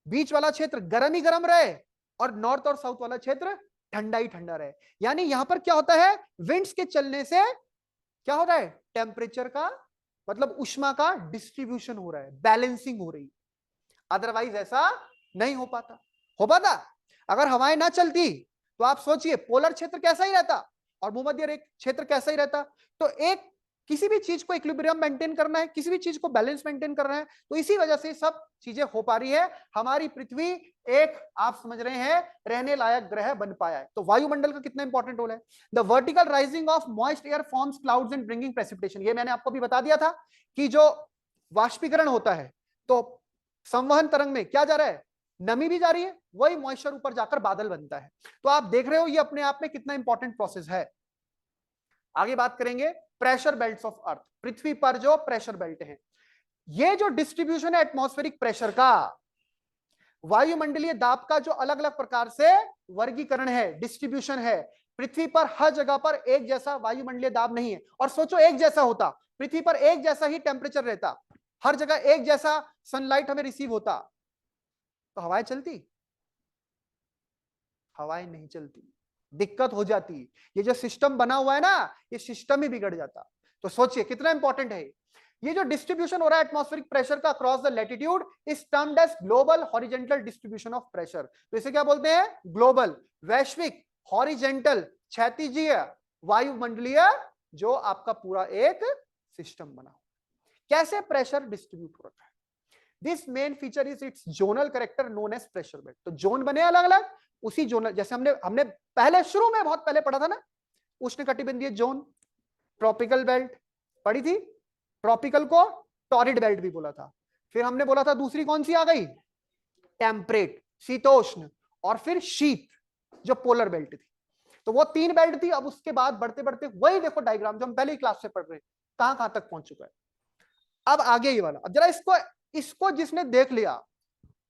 बीच वाला क्षेत्र गर्म ही गर्म रहे और नॉर्थ और साउथ वाला क्षेत्र ठंडा ही ठंडा रहे। यानी यहां पर क्या होता है? विंड्स के चलने से क्या होता है? टेम्परेचर का मतलब उष्मा का डिस्ट्रीब्यूशन हो रहा है, बैलेंसिंग हो रही। अदरवाइज ऐसा नहीं हो पाता। हो पाता? अगर हवाएं ना चलती तो आप सोचिए पोलर क्षेत्र कैसा ही रहता और भूमध्य रेखा क्षेत्र कैसा ही रहता। तो एक किसी भी चीज को इक्विलिब्रियम मेंटेन करना है, किसी भी चीज को बैलेंस मेंटेन करना है, तो इसी वजह से सब चीजें हो पा रही है। हमारी पृथ्वी एक, आप समझ रहे हैं, रहने लायक ग्रह बन पाया है। तो वायुमंडल का कितना इंपॉर्टेंट रोल है? The vertical rising of moist air forms clouds and bringing precipitation. ये मैंने आपको भी बता दिया था कि जो वाष्पीकरण होता है तो संवहन तरंग में क्या जा रहा है? नमी भी जा रही है, वही मॉइस्चर ऊपर जाकर बादल बनता है। तो आप देख रहे हो ये अपने आप में कितना इंपॉर्टेंट प्रोसेस है। आगे बात करेंगे प्रेशर बेल्ट्स ऑफ अर्थ। पृथ्वी पर जो प्रेशर बेल्ट हैं, ये जो डिस्ट्रीब्यूशन है एटमॉस्फेरिक प्रेशर का, वायुमंडलीय दाब का जो अलग अलग प्रकार से वर्गीकरण है, डिस्ट्रीब्यूशन है। पृथ्वी पर हर जगह पर एक जैसा वायुमंडलीय दाब नहीं है। और सोचो एक जैसा होता, पृथ्वी पर एक जैसा ही टेम्परेचर रहता, हर जगह एक जैसा सनलाइट हमें रिसीव होता, तो हवाएं चलती? हवाएं नहीं चलती, दिक्कत हो जाती। ये जो सिस्टम बना हुआ है ना, ये सिस्टम ही बिगड़ जाता। तो सोचिए कितना इंपॉर्टेंट है ये जो डिस्ट्रीब्यूशन हो रहा है एटमॉस्फेरिक प्रेशर का across the latitude is termed as global horizontal distribution of pressure. तो इसे क्या बोलते हैं? ग्लोबल, वैश्विक, हॉरिजेंटल, क्षैतिजीय, वायुमंडलीय, जो आपका पूरा एक सिस्टम बना। कैसे प्रेशर डिस्ट्रीब्यूट हो रहा है? This main feature is its zonal character known as pressure belt. तो जोन बने अलग अलग, उसी जोनल, जैसे हमने पहले शुरू में बहुत पहले पढ़ा था ना, उष्णकटिबंधीय जोन, ट्रॉपिकल बेल्ट पढ़ी थी। ट्रॉपिकल को टॉरिड बेल्ट भी बोला था। फिर हमने बोला था दूसरी कौन सी आ गई? टेम्परेट, शीतोष्ण, और फिर शीत जो पोलर बेल्ट थी। तो वो तीन बेल्ट थी। अब उसके बाद बढ़ते बढ़ते वही देखो डायग्राम जो हम पहले ही क्लास से पढ़ रहे हैं, कहां कहां तक पहुंच चुका है। अब आगे ये वाला, अब जरा इसको जिसने देख लिया,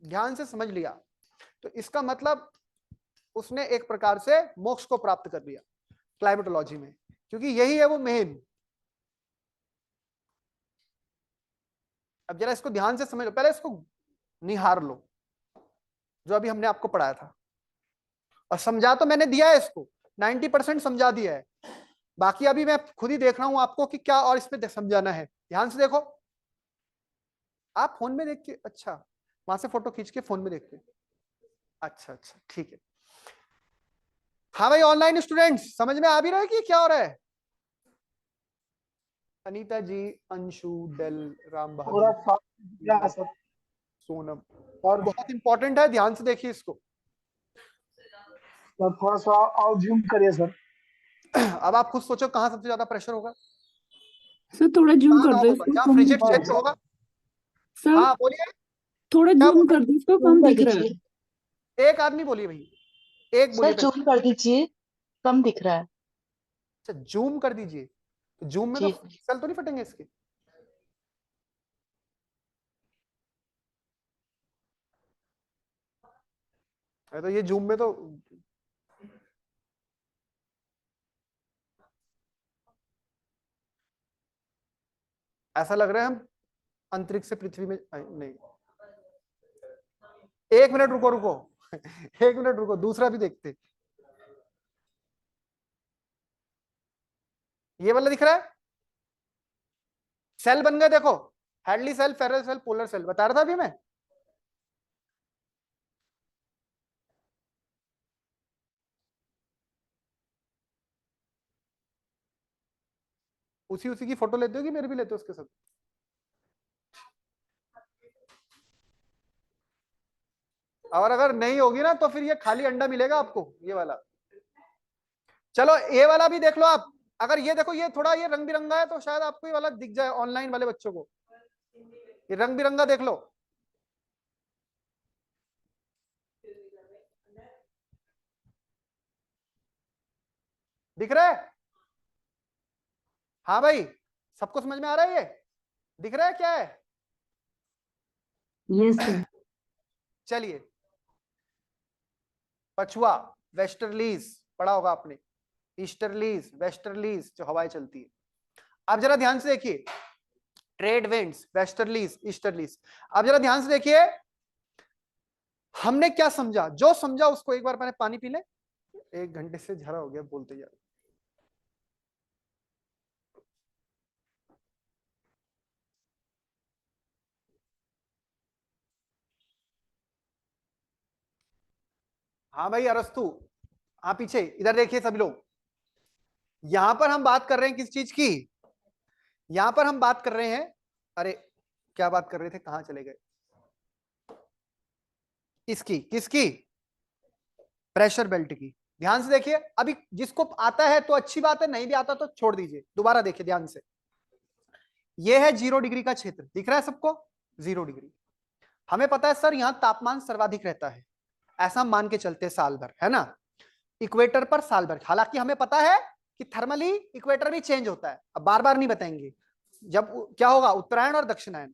ध्यान से समझ लिया, तो इसका मतलब उसने एक प्रकार से मोक्ष को प्राप्त कर लिया क्लाइमेटोलॉजी में, क्योंकि यही है वो मेन। अब जरा इसको ध्यान से समझ लो, पहले इसको निहार लो जो अभी हमने आपको पढ़ाया था। और समझा तो मैंने दिया है इसको, 90% समझा दिया है। बाकी अभी मैं खुद ही देख रहा हूं आपको कि क्या और इसमें समझाना है। ध्यान से देखो, आप फोन में देख के, अच्छा वहां से फोटो खींच के फोन में देखते, अच्छा अच्छा ठीक है। हाँ भाई ऑनलाइन स्टूडेंट्स, समझ में आ भी रहा है कि क्या हो रहा है? अनीता जी, अंशु, डेल, राम पूरा बहादुर, साफ सर। सोनम, और बहुत इंपॉर्टेंट है, ध्यान से देखिए इसको। सर थोड़ा सा और जूम करिए सर। अब आप खुद सोचो कहाँ सबसे ज्यादा प्रेशर होगा, सर थोड़ा जूम कहाँ कर कहाँ दो होगा, इसको, जहाँ कम फ्रिजिड दिख रहा है। क्षेत्र होगा। सर हाँ बोलिए, थोड़ा क्या जूम बोल कर दो इसको, जूम कम कर दिख रहा है। दीजिए एक आदमी बोलिए भाई, एक बोलिए सर, पहले। जूम कर दीजिए, कम दिख रहा है। अच्छा जूम कर दीजिए, तो जूम में तो जी पिक्सल तो नहीं फटेंगे इसके। अरे तो ये जूम में तो ऐसा लग रहा है हम अंतरिक्ष से पृथ्वी में नहीं। एक मिनट रुको रुको, एक मिनट रुको, दूसरा भी देखते। ये वाला दिख रहा है, सेल बन गए देखो, Hadley cell, Ferrel cell, polar cell, बता रहा था अभी मैं। उसी उसी की फोटो लेते हो कि मेरे भी लेते हो उसके साथ। और अगर नहीं होगी ना तो फिर ये खाली अंडा मिलेगा आपको, ये वाला। चलो ये वाला भी देख लो आप, अगर ये देखो, ये थोड़ा ये रंग बिरंगा है तो शायद आपको ये वाला दिख जाए, ऑनलाइन वाले बच्चों को ये रंग बिरंगा देख लो। दिख रहा है? हाँ भाई, सबको समझ में आ रहा है, ये दिख रहा है क्या है? Yes sir. चलिए, पछुआ, वेस्टर्लीज पढ़ा होगा आपने, ईस्टर्लीज, वेस्टर्लीज जो हवाएं चलती है। अब जरा ध्यान से देखिए, ट्रेड विंड्स, वेस्टर्लीज, ईस्टर्लीज। अब जरा ध्यान से देखिए, हमने क्या समझा, जो समझा उसको एक बार मैंने पानी पी ले, 1 घंटे से झरा हो गया बोलते यार। हाँ भाई अरस्तु, हाँ पीछे इधर देखिए सभी लोग, यहां पर हम बात कर रहे हैं किस चीज की, यहां पर हम बात कर रहे हैं, अरे क्या बात कर रहे थे, कहां चले गए, इसकी, किसकी, प्रेशर बेल्ट की। ध्यान से देखिए, अभी जिसको आता है तो अच्छी बात है, नहीं भी आता तो छोड़ दीजिए। दोबारा देखिए ध्यान से, यह है 0 डिग्री का क्षेत्र, दिख रहा है सबको, 0 डिग्री। हमें पता है सर यहां तापमान सर्वाधिक रहता है, ऐसा मान के चलते साल भर, है ना, इक्वेटर पर साल भर। हालांकि हमें पता है कि थर्मली इक्वेटर भी चेंज होता है, अब बार बार नहीं बताएंगे, जब क्या होगा उत्तरायण और दक्षिणायन।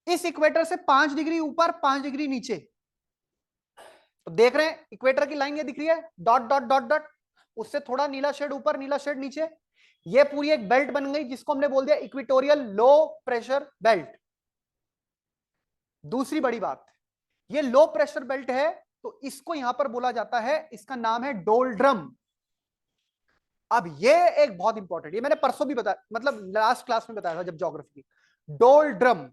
इस इक्वेटर से 5 डिग्री ऊपर, 5 डिग्री नीचे, तो देख रहे हैं इक्वेटर की लाइन ये दिख रही है, डॉट डॉट डॉट डॉट, उससे थोड़ा नीला शेड ऊपर, नीला शेड नीचे, ये पूरी एक बेल्ट बन गई जिसको हमने बोल दिया इक्वेटोरियल लो प्रेशर बेल्ट। दूसरी बड़ी बात, ये लो प्रेशर बेल्ट है तो इसको यहां पर बोला जाता है, इसका नाम है डोल्ड्रम। अब ये एक बहुत इंपॉर्टेंट, ये मैंने परसों भी बताया, मतलब लास्ट क्लास में बताया था जब ज्योग्राफी की। डोल्ड्रम,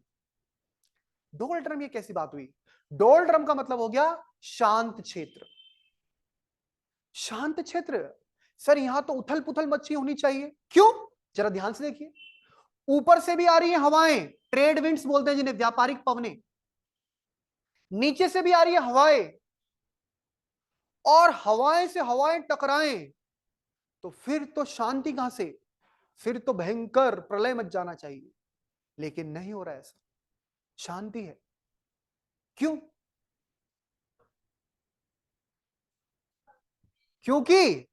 डोल्ड्रम ये कैसी बात हुई? डोल्ड्रम का मतलब हो गया शांत क्षेत्र। शांत क्षेत्र, सर यहां तो उथल पुथल मची होनी चाहिए, क्यों? जरा ध्यान से देखिए, ऊपर से भी आ रही है हवाएं, ट्रेड विंड्स बोलते हैं जिन्हें, व्यापारिक पवनें, नीचे से भी आ रही है हवाएं, और हवाएं से हवाएं टकराएं तो फिर तो शांति कहां से, फिर तो भयंकर प्रलय मच जाना चाहिए, लेकिन नहीं हो रहा है ऐसा, शांति है। क्यों? क्योंकि,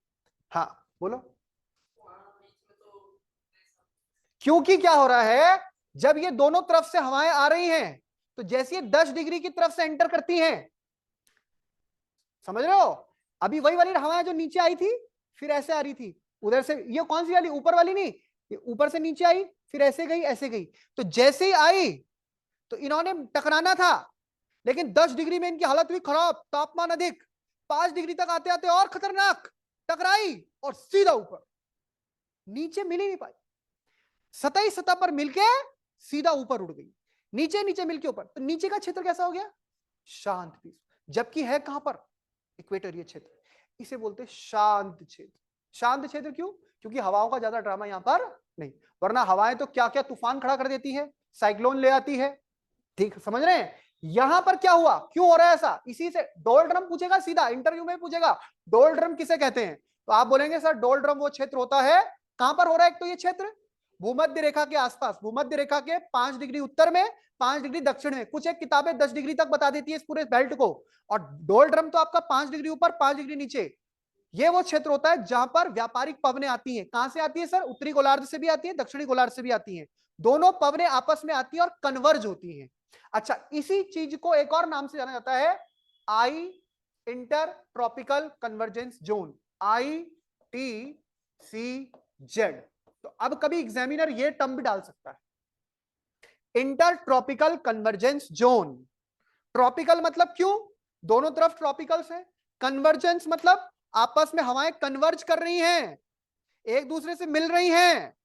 हाँ बोलो, क्योंकि क्या हो रहा है, जब ये दोनों तरफ से हवाएं आ रही हैं तो जैसे ये 10 डिग्री की तरफ से एंटर करती हैं, समझ रहे हो, अभी वही वाली हवाएं जो नीचे आई थी फिर ऐसे आ रही थी उधर से, ये कौन सी वाली, ऊपर वाली नहीं, ये ऊपर से नीचे आई फिर ऐसे गई ऐसे गई, तो जैसे ही आई तो इन्होंने टकराना था, लेकिन 10 डिग्री में इनकी हालत हुई खराब, तापमान अधिक, 5 डिग्री तक आते आते और खतरनाक, टकराई और सीधा ऊपर, नीचे मिल ही नहीं पाई, सतही सतह पर मिलके सीधा ऊपर उड़ गई, नीचे नीचे मिलके ऊपर, तो नीचे का क्षेत्र कैसा हो गया, शांत पीस, जबकि है कहां पर, इक्वेटरीय क्षेत्र, इसे बोलते शांत क्षेत्र। शांत क्षेत्र क्यों? क्योंकि हवाओं का ज्यादा ड्रामा यहां पर नहीं, वरना हवाएं तो क्या क्या तूफान खड़ा कर देती है, साइक्लोन ले आती है, ठीक समझ रहे हैं? यहां पर क्या हुआ, क्यों हो रहा है ऐसा, इसी से डोलड्रम पूछेगा, सीधा इंटरव्यू में पूछेगा डोलड्रम किसे कहते हैं, तो आप बोलेंगे सर डोलड्रम वो क्षेत्र होता है, कहां पर हो रहा है, एक तो ये क्षेत्र भूमध्य रेखा के आसपास, भूमध्य रेखा के 5 डिग्री उत्तर में, 5 डिग्री दक्षिण में, कुछ एक किताबें 10 डिग्री तक बता देती है इस पूरे बेल्ट को, और डोलड्रम तो आपका 5 डिग्री ऊपर 5 डिग्री नीचे, ये वो क्षेत्र होता है जहां पर व्यापारिक पवनें आती हैं। कहां से आती है सर, उत्तरी गोलार्ध से भी आती है, दक्षिणी गोलार्ध से भी आती हैं, दोनों पवनें आपस में आती हैं और कन्वर्ज होती हैं। अच्छा, इसी चीज को एक और नाम से जाना जाता है I intertropical convergence zone, ITCZ। तो अब कभी एग्जामिनर ये टर्म भी डाल सकता है, inter tropical convergence zone. Tropical मतलब क्यों, दोनों तरफ ट्रॉपिकल्स है, कन्वर्जेंस मतलब आपस में हवाएं कन्वर्ज कर रही हैं, एक दूसरे से मिल रही हैं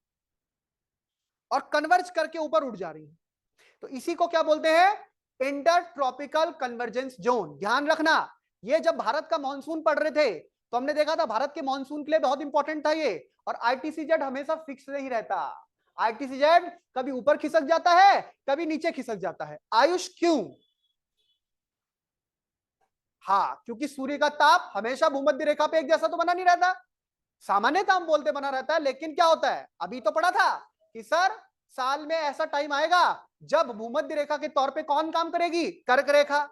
और कन्वर्ज करके ऊपर उठ जा रही हैं, तो इसी को क्या बोलते हैं, इंटर ट्रॉपिकल कन्वर्जेंस जोन। ध्यान रखना, ये जब भारत का मानसून पढ़ रहे थे तो हमने देखा था भारत के मानसून के लिए बहुत इंपॉर्टेंट था ये, और ITCZ हमेशा फिक्स नहीं रहता, ITCZ कभी ऊपर खिसक जाता है, कभी नीचे खिसक जाता है। आयुष क्यों, हाँ क्योंकि सूर्य का ताप हमेशा भूमध्य रेखा पे एक जैसा तो बना नहीं रहता, सामान्यतः हम बोलते बना रहता है, लेकिन क्या होता है, अभी तो पढ़ा था कि सर साल में ऐसा टाइम आएगा जब भूमध्य रेखा के तौर पे कौन काम करेगी, कर्क रेखा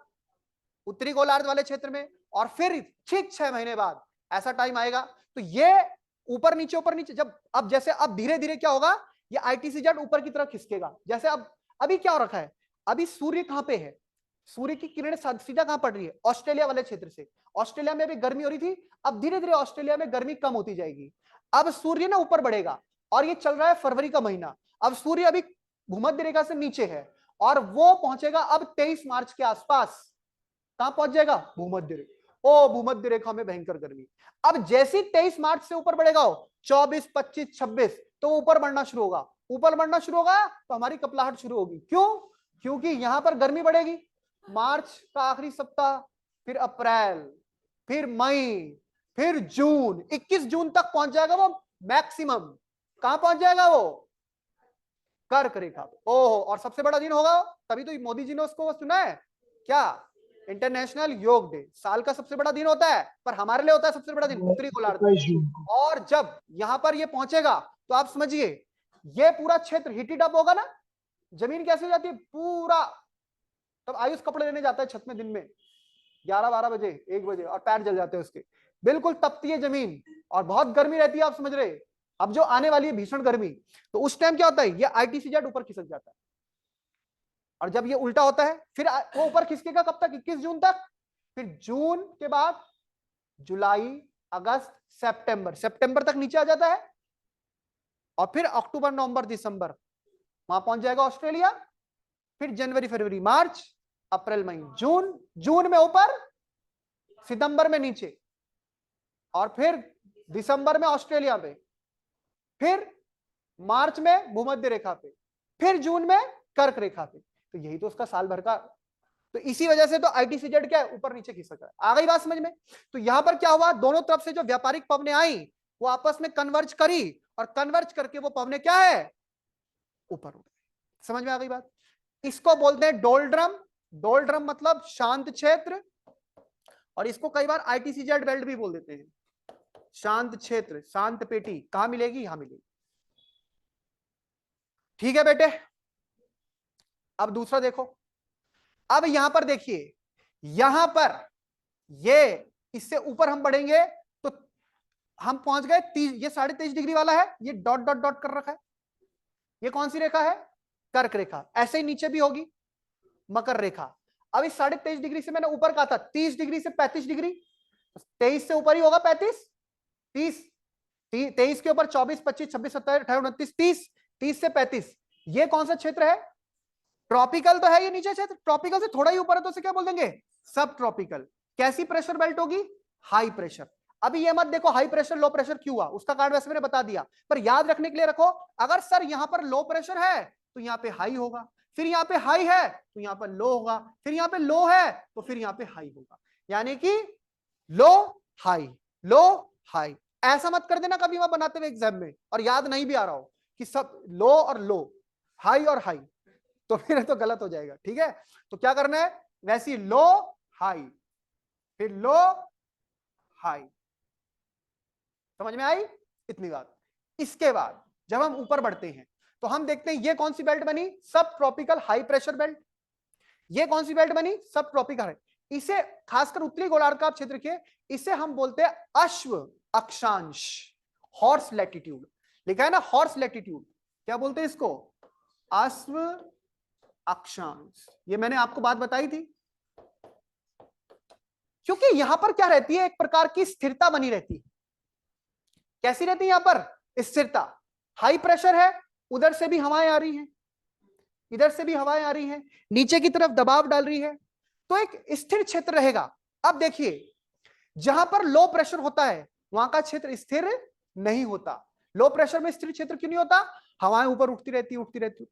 उत्तरी गोलार्ध वाले क्षेत्र में, और फिर ठीक 6 महीने बाद ऐसा टाइम आएगा, तो ये ऊपर नीचे जब अब जैसे अब धीरे धीरे क्या होगा, ये ITCZ ऊपर की तरफ खिसकेगा, जैसे अब अभी क्या हो रखा है, अभी सूर्य कहां पे है, सूर्य की किरणें सीधा कहां पड़ रही है, ऑस्ट्रेलिया वाले क्षेत्र से, ऑस्ट्रेलिया में अभी गर्मी हो रही थी, अब धीरे धीरे ऑस्ट्रेलिया में गर्मी कम होती जाएगी, अब सूर्य ना ऊपर बढ़ेगा, और ये चल रहा है फरवरी का महीना, अब सूर्य अभी भूमध्य रेखा से नीचे है, और वो पहुंचेगा अब 23 मार्च के आसपास, कहां पहुंच जाएगा, भूमध्य रेखा, ओ भूमध्य रेखा में भयंकर गर्मी, अब जैसी 23 मार्च से ऊपर बढ़ेगा 24, 25, 26, तो ऊपर बढ़ना शुरू होगा, ऊपर बढ़ना शुरू होगा तो हमारी कपलाहट शुरू होगी, क्यों, क्योंकि यहां पर गर्मी बढ़ेगी, मार्च का आखिरी सप्ताह, फिर अप्रैल, फिर मई, फिर जून, 21 जून तक पहुंच जाएगा वो मैक्सिमम, कहां पहुंच जाएगा वो, कर्क रेखा, ओहो, और सबसे बड़ा दिन होगा, तभी तो मोदी जी ने उसको सुना है क्या, इंटरनेशनल योग डे, साल का सबसे बड़ा दिन होता है, पर हमारे लिए होता है सबसे बड़ा दिन उत्तरी गोलार्ध, 27 जून को। और जब यहां पर ये पहुंचेगा तो आप समझिए ये पूरा क्षेत्र हीटेड अप होगा ना, जमीन कैसी हो जाती है पूरा, तब आयुष कपड़े लेने जाता है छत में दिन में 11-12 बजे 1 बजे, और पैर जल जाते हैं उसके, बिल्कुल तपती है जमीन और बहुत गर्मी रहती है, आप समझ रहे, अब जो आने वाली है भीषण गर्मी, तो उस टाइम क्या होता है, ये ITCZ ऊपर खिसक जाता है, और जब ये उल्टा होता है फिर वो ऊपर खिसकेगा कब तक, 21 जून तक, फिर जून के बाद जुलाई, अगस्त, सितंबर तक नीचे आ जाता है, और फिर अक्टूबर, नवंबर, दिसंबर वहां पहुंच जाएगा ऑस्ट्रेलिया, फिर जनवरी, फरवरी, मार्च, अप्रैल, मई, जून में ऊपर, सितंबर में नीचे, और फिर दिसंबर में ऑस्ट्रेलिया पे, फिर मार्च में भूमध्य रेखा पे, फिर जून में कर्क रेखा पे, तो यही तो उसका साल भर का, तो इसी वजह से तो ITCZ क्या है, ऊपर नीचे खिसक रहा है, आ गई बात समझ में। तो यहां पर क्या हुआ, दोनों तरफ से जो व्यापारिक पवनें आई वो आपस में कन्वर्ज करी, और कन्वर्ज करके वो पवनें क्या है, ऊपर उठ गई, समझ में आ गई बात। इसको बोलते हैं डोलड्रम, डोलड्रम मतलब शांत क्षेत्र, और इसको कई बार ITCZ बेल्ट भी बोल देते हैं, शांत क्षेत्र, शांत पेटी, कहां मिलेगी, यहां मिलेगी, ठीक है बेटे। अब दूसरा देखो, अब यहां पर देखिए, यहां पर ये इससे ऊपर हम बढ़ेंगे तो हम पहुंच गए 30, ये 23.5 डिग्री वाला है, ये डॉट डॉट डॉट कर रखा है, ये कौन सी रेखा है, कर्क रेखा, ऐसे ही नीचे भी होगी मकर रेखा। अब इस 23.5 डिग्री से मैंने ऊपर कहा था 30 डिग्री से 35 डिग्री, 23 से ऊपर ही होगा 35, 23 के ऊपर 24, 25, 26, 27, 28, 29, 30, 30 से 35, ये कौन सा क्षेत्र है, ट्रॉपिकल तो है ये नीचे क्षेत्र, ट्रॉपिकल से थोड़ा ही ऊपर है तो उसे क्या बोल देंगे, सब ट्रॉपिकल। कैसी प्रेशर बेल्ट होगी, हाई प्रेशर। अभी ये मत देखो हाई प्रेशर लो प्रेशर क्यों हुआ, उसका कारण वैसे मैंने बता दिया, पर याद रखने के लिए रखो, अगर सर यहां पर लो प्रेशर है तो यहां पे हाई होगा, फिर यहां पे हाई है तो यहां पर लो होगा, फिर यहां पे लो है तो फिर यहां पे हाई होगा, यानी कि लो हाई, लो हाई। ऐसा मत कर देना कभी वहां बनाते हुए एग्जाम में और याद नहीं भी आ रहा हो कि सब लो और लो, हाई और हाई, तो फिर तो गलत हो जाएगा, ठीक है। तो क्या करना है, वैसी लो हाई, फिर लो हाई, समझ में आई इतनी बात। इसके बाद जब हम ऊपर बढ़ते हैं तो हम देखते हैं ये कौन सी बेल्ट बनी, सब ट्रॉपिकल हाई प्रेशर बेल्ट। ये कौन सी बेल्ट बनी, सब ट्रॉपिकल है। इसे खासकर उत्तरी गोलार्ध क्षेत्र के, इसे हम बोलते हैं अश्व अक्षांश, हॉर्स लैटिट्यूड। लिखा है ना हॉर्स लैटिट्यूड, क्या बोलते हैं इसको, अश्व अक्षांश। ये मैंने आपको बात बताई थी, क्योंकि यहां पर क्या रहती है, एक प्रकार की स्थिरता बनी रहती है। कैसी रहती है यहां पर स्थिरता, हाई प्रेशर है, उधर से भी हवाएं आ रही हैं, इधर से भी हवाएं आ रही हैं, नीचे की तरफ दबाव डाल रही है, तो एक स्थिर क्षेत्र रहेगा। अब देखिए जहां पर लो प्रेशर होता है वहां का क्षेत्र स्थिर नहीं होता। लो प्रेशर में स्थिर क्षेत्र क्यों नहीं होता, हवाएं ऊपर उठती रहती उठती रहती।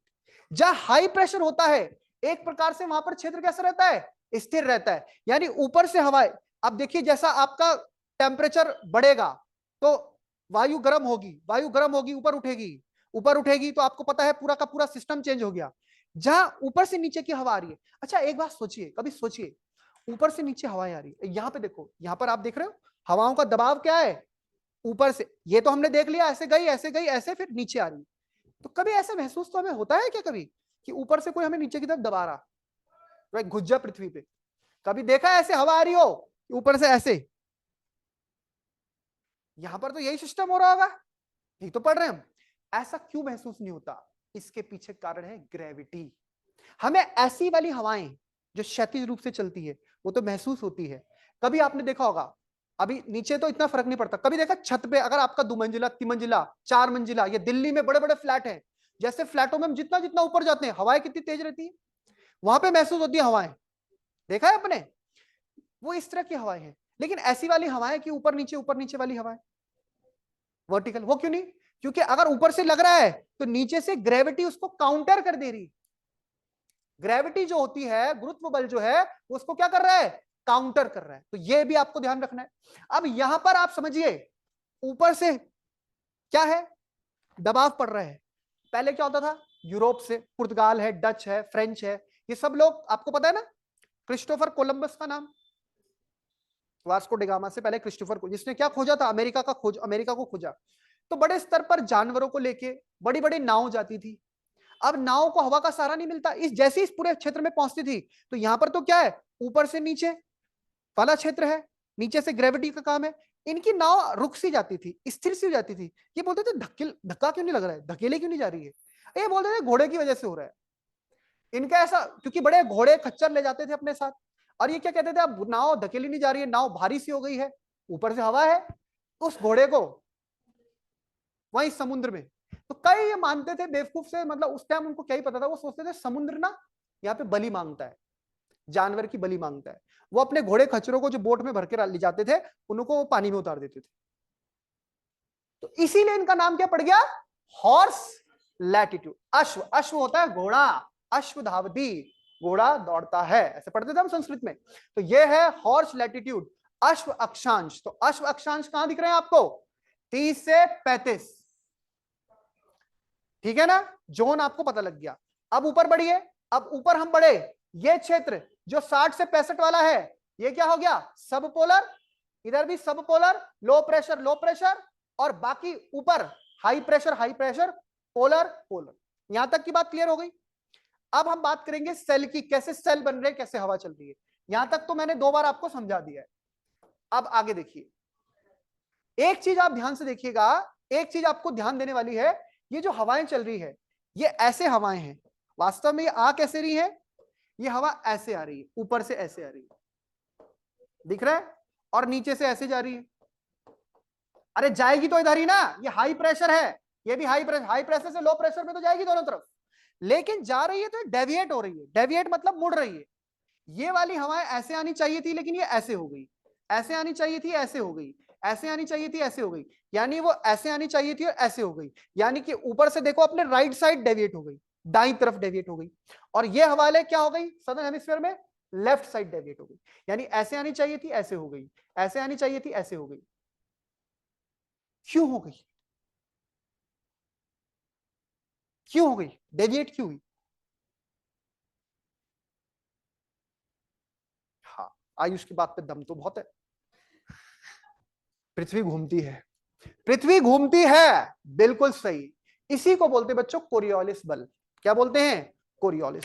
जहां हाई प्रेशर होता है एक प्रकार से वहां पर क्षेत्र कैसा रहता है, स्थिर रहता है, यानी ऊपर से हवाएं। अब देखिए जैसा आपका टेम्परेचर बढ़ेगा तो वायु गर्म होगी, वायु गर्म होगी, ऊपर उठेगी, ऊपर उठेगी, तो आपको पता है पूरा का पूरा सिस्टम चेंज हो गया। जहां ऊपर से नीचे की हवा आ रही है, अच्छा एक बात सोचिए, कभी सोचिए, ऊपर से नीचे हवाएं आ रही है, यहां पे देखो, यहां पर आप देख रहे हो हवाओं का दबाव क्या है, ऊपर से, ये तो हमने देख लिया, ऐसे गई ऐसे गई ऐसे फिर नीचे आ रही है। तो कभी ऐसा महसूस तो हमें होता है क्या कभी, कि ऊपर से कोई हमें नीचे की तरफ दबा रहा, तो एक घुज्जा पृथ्वी पे, कभी देखा है ऐसे हवा आ रही हो ऊपर से ऐसे, यहां पर तो यही सिस्टम हो रहा होगा, यही तो पढ़ रहे हैं हम। ऐसा क्यों महसूस नहीं होता, इसके पीछे कारण है ग्रेविटी। हमें ऐसी वाली हवाएं जो क्षैतिज रूप से चलती है वो तो महसूस होती है। कभी आपने देखा होगा, अभी नीचे तो इतना फर्क नहीं पड़ता, कभी देखा छत पे अगर आपका 2 मंजिला 3 मंजिला 4 मंजिला, ये दिल्ली में बड़े बड़े फ्लैट हैं, जैसे फ्लैटों में हम जितना जितना ऊपर जाते हैं हवाएं कितनी तेज रहती है, वहां पे महसूस होती है हवाएं, देखा है आपने, वो इस तरह की हवाएं हैं। लेकिन ऐसी वाली हवाएं कि ऊपर नीचे वाली हवाएं वर्टिकल, वो क्यों नहीं, क्योंकि अगर ऊपर से लग रहा है तो नीचे से ग्रेविटी उसको काउंटर कर दे रही। ग्रेविटी जो होती है, गुरुत्व बल जो है, वो उसको क्या कर रहा है, काउंटर कर रहा है। तो ये भी आपको ध्यान रखना है। अब यहां पर आप समझिए ऊपर से क्या है, दबाव पड़ रहा है। पहले क्या होता था, यूरोप से, पुर्तगाल है, डच है, फ्रेंच है, ये सब लोग, आपको पता है ना क्रिस्टोफर कोलंबस का नाम, वास्को डिगामा से पहले क्रिस्टोफर को, जिसने क्या खोजा था, अमेरिका का खोज, अमेरिका को खोजा। तो बड़े स्तर पर जानवरों को लेके बड़ी बड़ी नाव जाती थी। अब नाव को हवा का सहारा नहीं मिलता, इस जैसे इस पूरे क्षेत्र में पहुंचती थी, तो यहां पर तो क्या है, ऊपर से नीचे वाला क्षेत्र है, नीचे से ग्रेविटी का काम है, इनकी नाव रुक सी जाती थी, स्थिर सी हो जाती थी। ये बोलते थे धक्का क्यों नहीं लग रहा है, धकेले क्यों नहीं जा रही है, ये बोलते थे घोड़े की वजह से हो रहा है। इनका ऐसा, क्योंकि बड़े घोड़े खच्चर ले जाते थे अपने साथ, और ये क्या कहते थे, अब नाव धकेली नहीं जा रही है, नाव भारी सी हो गई है, ऊपर से हवा है, उस घोड़े को वहीं समुद्र में। तो कई ये मानते थे बेवकूफ से, मतलब उस टाइम उनको क्या ही पता था, वो सोचते थे समुद्र ना यहाँ पे बलि मांगता है, जानवर की बलि मांगता है। वो अपने घोड़े खच्चरों को जो बोट में भर के ले जाते थे, उनको वो पानी में उतार देते थे। तो इसीलिए इनका नाम क्या पड़ गया, हॉर्स लैटिट्यूड। अश्व, अश्व होता है घोड़ा, अश्व धावती, घोड़ा दौड़ता है, ऐसे पढ़ते थे हम संस्कृत में। तो ये है हॉर्स लैटिट्यूड, अश्व अक्षांश। तो अश्व अक्षांश कहां दिख रहे हैं आपको, 30 से 35, ठीक है ना, जोन आपको पता लग गया। अब ऊपर बढ़िए, अब ऊपर हम बढ़े, ये क्षेत्र जो 60 से 65 वाला है, ये क्या हो गया, सब पोलर, इधर भी सब polar, low pressure low pressure, और बाकी ऊपर हाई प्रेशर पोलर पोलर। यहां तक की बात क्लियर हो गई। अब हम बात करेंगे सेल की, कैसे सेल बन रहे, कैसे हवा चल रही है। यहां तक तो मैंने 2 बार आपको समझा दिया है। अब आगे देखिए, एक चीज आप ध्यान से देखिएगा, एक चीज आपको ध्यान देने वाली है, ये जो हवाएं चल रही है, ये ऐसे हवाएं हैं, वास्तव में ये आ कैसे रही है, ये हवा ऐसे आ रही है, ऊपर से ऐसे आ रही है, दिख रहा है, और नीचे से ऐसे जा रही है। अरे जाएगी तो इधर ही ना, ये हाई प्रेशर है, ये भी हाई प्रेशर से लो प्रेशर में तो जाएगी दोनों तरफ, लेकिन जा रही है तो डेविएट हो रही है, डेविएट मतलब मुड़ रही है। ये वाली हवाएं ऐसे आनी चाहिए थी, लेकिन ये ऐसे हो गई, ऐसे आनी चाहिए थी, ऐसे हो गई, ऐसे आनी चाहिए थी, ऐसे हो गई, यानी वो ऐसे आनी चाहिए थी और ऐसे हो गई, यानी कि ऊपर से देखो अपने राइट साइड डेविएट हो गई, दाईं तरफ डेविएट हो गई, और ये हवाएं क्या हो गई, सदर्न हेमिस्फीयर में लेफ्ट साइड डेविएट हो गई, यानी ऐसे आनी चाहिए थी, ऐसे हो गई, ऐसे आनी चाहिए थी, ऐसे हो गई। क्यों हो गई, क्यों हो गई, डेविएट क्यों हुई, आयुष की बात पे दम तो बहुत है। पृथ्वी घूमती है, पृथ्वी घूमती है, बिल्कुल सही। इसी को बोलते हैं बच्चों कोरियोलिस बल। क्या बोलते हैं? कोरियोलिस।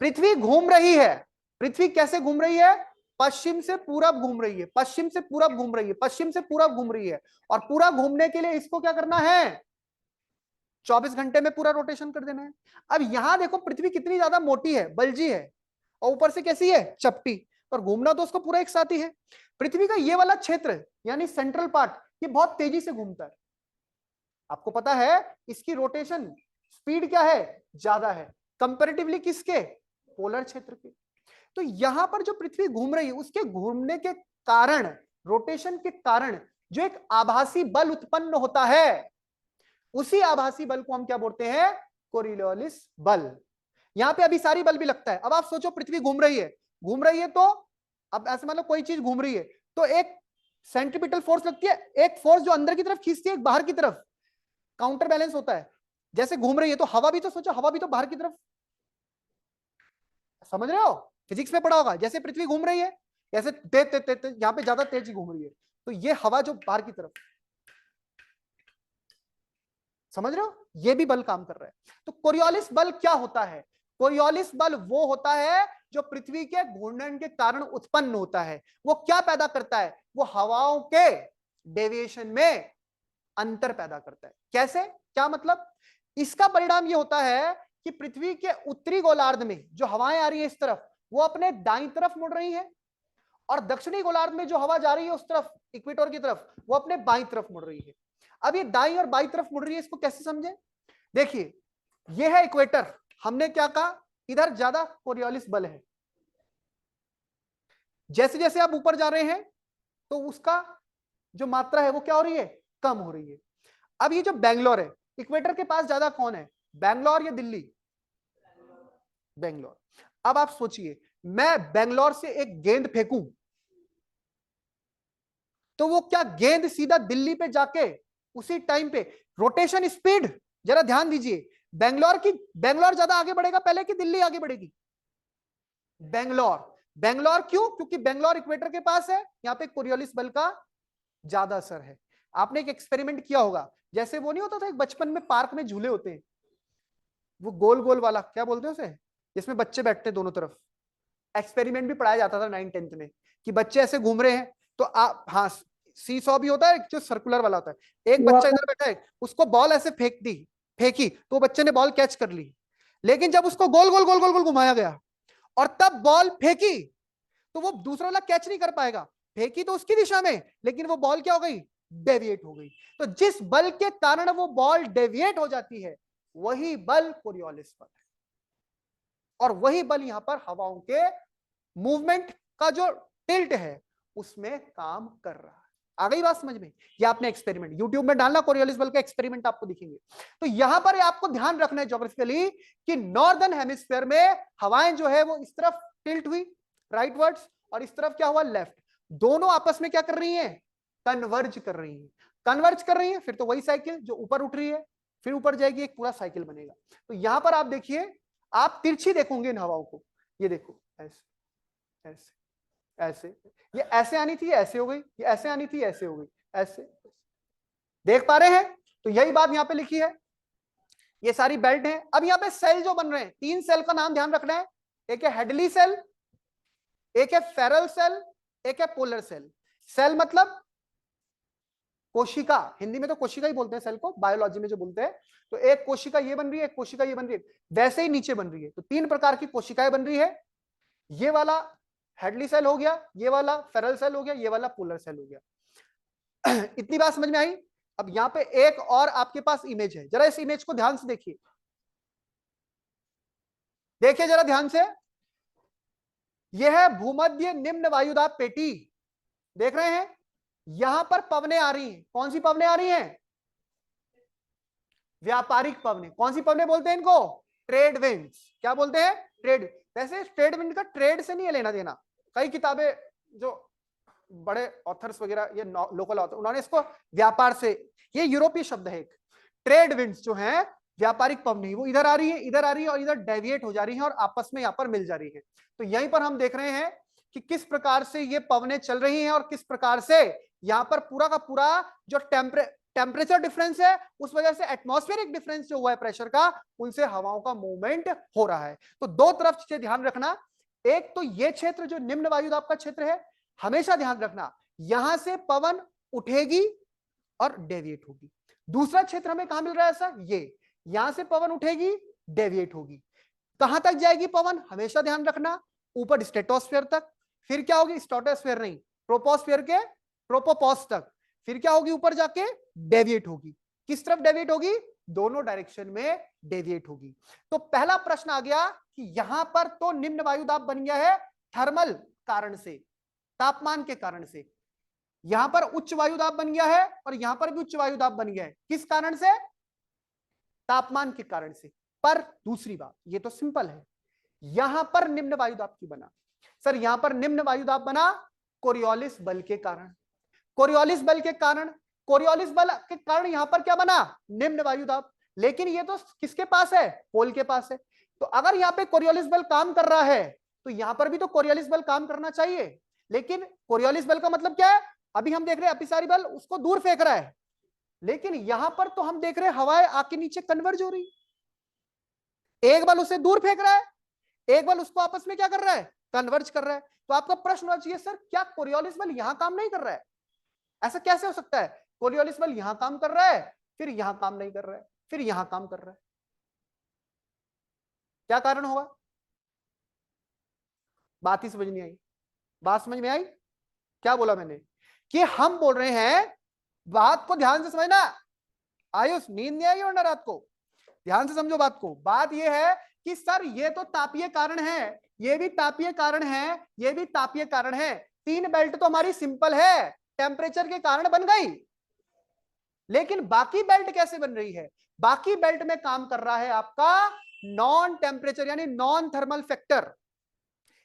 पृथ्वी घूम रही है। पृथ्वी कैसे घूम रही है? पश्चिम से पूरब घूम रही है, पश्चिम से पूरब घूम रही है, पश्चिम से पूरब घूम रही है। और पूरा घूमने के लिए इसको क्या करना है? 24 घंटे में पूरा रोटेशन कर देना है। अब यहां देखो पृथ्वी कितनी ज्यादा मोटी है, बलजी है, और ऊपर से कैसी है? चपटी। पर घूमना तो उसको पूरा एक साथ ही है। पृथ्वी का ये वाला क्षेत्र यानी सेंट्रल पार्ट, ये बहुत तेजी से घूमता है। आपको पता है इसकी रोटेशन स्पीड क्या है? ज्यादा है कंपैरेटिवली किसके? पोलर क्षेत्र के। तो यहां पर जो पृथ्वी घूम रही है उसके घूमने के कारण, रोटेशन के कारण जो एक आभासी बल उत्पन्न होता है, उसी आभासी बल को हम क्या बोलते हैं? कोरियोलिस बल। यहां पे अभी सारी बल भी लगता है। अब आप सोचो पृथ्वी घूम रही है, घूम रही है तो अब ऐसे मतलब कोई चीज घूम रही है तो एक सेंट्रीपिटल फोर्स लगती है, एक फोर्स जो अंदर की तरफ खींचती है, एक बाहर की तरफ, काउंटर बैलेंस होता है। जैसे घूम रही है तो हवा भी तो सोचो, हवा भी तो बाहर की तरफ, समझ रहे हो? फिजिक्स में पढ़ा होगा। जैसे पृथ्वी घूम रही है ऐसे तेज तेज तेज, यहां पे ज्यादा तेज घूम रही है, तो ये हवा जो बाहर की तरफ, समझ रहे हो? ये भी बल काम कर रहा है। तो कोरियोलिस बल क्या होता है? कोरियोलिस बल वो होता है जो पृथ्वी के घूर्णन के कारण उत्पन्न होता है। वो क्या पैदा करता है? वो हवाओं के डेविएशन में अंतर पैदा करता है। कैसे? क्या मतलब? इसका परिणाम ये होता है कि पृथ्वी के उत्तरी गोलार्ध में जो हवाएं आ रही है इस तरफ, वो अपने दाईं तरफ मुड़ रही है, और दक्षिणी गोलार्ध में जो हवा जा रही है उस तरफ, इक्वेटर की तरफ, वो अपने बाईं तरफ मुड़ रही है। अब ये दाईं और बाईं तरफ मुड़ रही है, इसको कैसे समझे? देखिए ये है इक्वेटर, हमने क्या कहा? इधर ज्यादा कोरियोलिस बल है। जैसे जैसे आप ऊपर जा रहे हैं तो उसका जो मात्रा है वो क्या हो रही है? कम हो रही है। अब ये जो बेंगलोर है, इक्वेटर के पास ज्यादा कौन है? बेंगलोर या दिल्ली? बेंगलोर। अब आप सोचिए मैं बेंगलोर से एक गेंद फेंकूं तो वो क्या गेंद सीधा दिल्ली पे जाके उसी टाइम पे, रोटेशन स्पीड जरा ध्यान दीजिए, बेंगलोर ज्यादा आगे बढ़ेगा पहले कि दिल्ली आगे बढ़ेगी? बेंगलोर। बेंगलोर क्यों? क्योंकि बेंगलोर इक्वेटर के पास है, यहां पे कोरियोलिस बल का ज्यादा असर है। आपने एक एक्सपेरिमेंट किया होगा, जैसे वो नहीं होता था एक बचपन में पार्क में झूले होते हैं, वो गोल गोल वाला क्या बोलते हैं उसे, जिसमें बच्चे बैठते हैं दोनों तरफ। एक्सपेरिमेंट भी पढ़ाया जाता था 9th-10th में कि बच्चे ऐसे घूम रहे हैं तो आप, हाँ, सी सॉ भी होता है जो सर्कुलर वाला होता है। एक बच्चा इधर बैठा है, उसको बॉल ऐसे फेंकी तो बच्चे ने बॉल कैच कर ली, लेकिन जब उसको गोल गोल गोल गोल गोल घुमाया गया और तब बॉल फेंकी तो वो दूसरा वाला कैच नहीं कर पाएगा। फेंकी तो उसकी दिशा में, लेकिन वो बॉल क्या हो गई? डेविएट हो गई। तो जिस बल के कारण वो बॉल डेविएट हो जाती है वही बल कोरियोलिस बल है, और वही बल यहां पर हवाओं के मूवमेंट का जो टिल्ट है उसमें काम कर रहा है। आ गई बात समझ में? ये आपने एक्सपेरिमेंट यूट्यूब में डालना, कोरियोलिस बल का एक्सपेरिमेंट आपको दिखेंगे। तो यहां पर आपको ध्यान रखना है ज्योग्राफिकली कि नॉर्दर्न हेमिस्फीयर में हवाएं जो है वो इस तरफ टिल्ट हुई राइटवर्ड्स, और इस तरफ क्या हुआ? लेफ्ट। दोनों आपस में क्या कर रही हैं? कन्वर्ज कर रही हैं। कन्वर्ज कर रही है, फिर तो वही साइकिल जो ऊपर उठ रही है फिर ऊपर जाएगी, एक पूरा साइकिल बनेगा। तो यहां पर आप देखिए, आप तिरछी देखोगे इन हवाओं को, ये देखो ऐसे ऐसे ऐसे, ये ऐसे आनी थी ऐसे हो गई, ये ऐसे आनी थी ऐसे हो गई, ऐसे देख पा रहे हैं? तो यही बात यहां पे लिखी है, ये सारी बेल्ट है। अब यहां पे सेल जो बन रहे हैं, 3 सेल का नाम ध्यान रखना है, एक है हेडली सेल, एक है फेरल सेल, एक है पोलर सेल। सेल मतलब कोशिका, हिंदी में तो कोशिका ही बोलते हैं सेल को, बायोलॉजी में जो बोलते हैं। तो एक कोशिका ये बन रही है, एक कोशिका ये बन रही है, वैसे ही नीचे बन रही है। तो 3 प्रकार की कोशिकाएं बन रही है। ये वाला हेडली सेल हो गया, ये वाला फेरल सेल हो गया, ये वाला पोलर सेल हो गया। इतनी बात समझ में आई? अब यहां पे एक और आपके पास इमेज है, जरा इस इमेज को ध्यान से देखिए, देखिए जरा ध्यान से। यह है भूमध्य निम्न वायुदाब पेटी, देख रहे हैं? यहां पर पवनें आ रही हैं। कौन सी पवनें आ रही हैं? व्यापारिक पवनें। कौन सी पवनें बोलते हैं इनको? Trade winds. क्या बोलते हैं? ट्रेड। वैसे ट्रेड विंड का ट्रेड से नहीं है लेना देना, कई किताबें जो बड़े ऑथर्स वगैरह, ये लोकल ऑथर, उन्होंने इसको व्यापार से, ये यूरोपीय शब्द है एक। ट्रेड विंड्स जो है व्यापारिक पवनें, वो इधर आ रही है, इधर आ रही है, और इधर डेविएट हो जा रही है और आपस में यहां पर मिल जा रही है। तो यहीं पर हम देख रहे हैं कि किस प्रकार से ये पवनें चल रही हैं और किस प्रकार से यहां पर पूरा का पूरा जो टेम्परेचर डिफरेंस है उस वजह से एटमॉस्फेरिक डिफरेंस जो हुआ है प्रेशर का, उनसे हवाओं का मूवमेंट हो रहा है। तो दो तरफ चीजें ध्यान रखना, एक तो ये क्षेत्र जो निम्न वायुदाब का क्षेत्र है, हमेशा ध्यान रखना यहां से पवन उठेगी और डेविएट होगी। दूसरा क्षेत्र हमें कहां मिल रहा है ऐसा, ये यहां से पवन उठेगी डेविएट होगी, कहां तक जाएगी पवन, हमेशा ध्यान रखना ऊपर स्ट्रेटोस्फेयर तक, फिर क्या होगी स्ट्रेटोस्फेयर नहीं ट्रोपोस्फेयर के ट्रोपोपॉज तक, फिर क्या होगी ऊपर जाके डेविएट होगी। किस तरफ डेविएट होगी, दोनों डायरेक्शन में डेविएट होगी। तो पहला प्रश्न आ गया कि यहां पर तो निम्न वायुदाब बन गया है थर्मल कारण से, तापमान के कारण से, यहां पर उच्च वायुदाब बन गया है और यहां पर भी उच्च वायुदाब बन गया है, किस कारण से, तापमान के कारण से। पर दूसरी बात, ये तो सिंपल है, यहां पर निम्न वायुदाब क्यों बना, सर यहां पर निम्न वायुदाब बना कोरियोलिस बल के कारण, कोरियोलिस बल के कारण, कोरियोलिस बल के कारण यहां पर क्या बना, निम्न वायुदाब। लेकिन ये तो किसके पास है, पोल के पास है। तो अगर यहां पे कोरियोलिस बल काम कर रहा है तो यहां पर भी तो कोरियोलिस बल काम करना चाहिए। लेकिन कोरियोलिस बल का मतलब क्या है, अभी हम देख रहे हैं अपिसारी बल उसको दूर फेंक रहा है, लेकिन यहां पर तो हम देख रहे हैं हवाएं आके नीचे कन्वर्ज हो रही, एक बल उसे दूर फेंक रहा है, एक बल उसको आपस में क्या कर रहा है, कन्वर्ज कर रहा है। तो आपका प्रश्न होना चाहिए सर क्या कोरियोलिस बल यहां काम नहीं कर रहा है, ऐसा कैसे हो सकता है, कोरियोलिस बल यहां काम कर रहा है फिर यहां काम नहीं कर रहा है फिर यहां काम कर रहा है, क्या कारण होगा, बात ही समझ नहीं आई, बात समझ में आई, क्या बोला मैंने कि हम बोल रहे हैं, बात को ध्यान से समझना, आयुष नींद नहीं आएगी वरना रात को, ध्यान से समझो बात को। बात यह है कि सर ये तो तापीय कारण है, ये भी तापीय कारण है, ये भी तापीय कारण है, तीन बेल्ट तो हमारी सिंपल है, टेम्परेचर के कारण बन गई, लेकिन बाकी बेल्ट कैसे बन रही है, बाकी बेल्ट में काम कर रहा है आपका नॉन टेम्परेचर यानी नॉन थर्मल फैक्टर,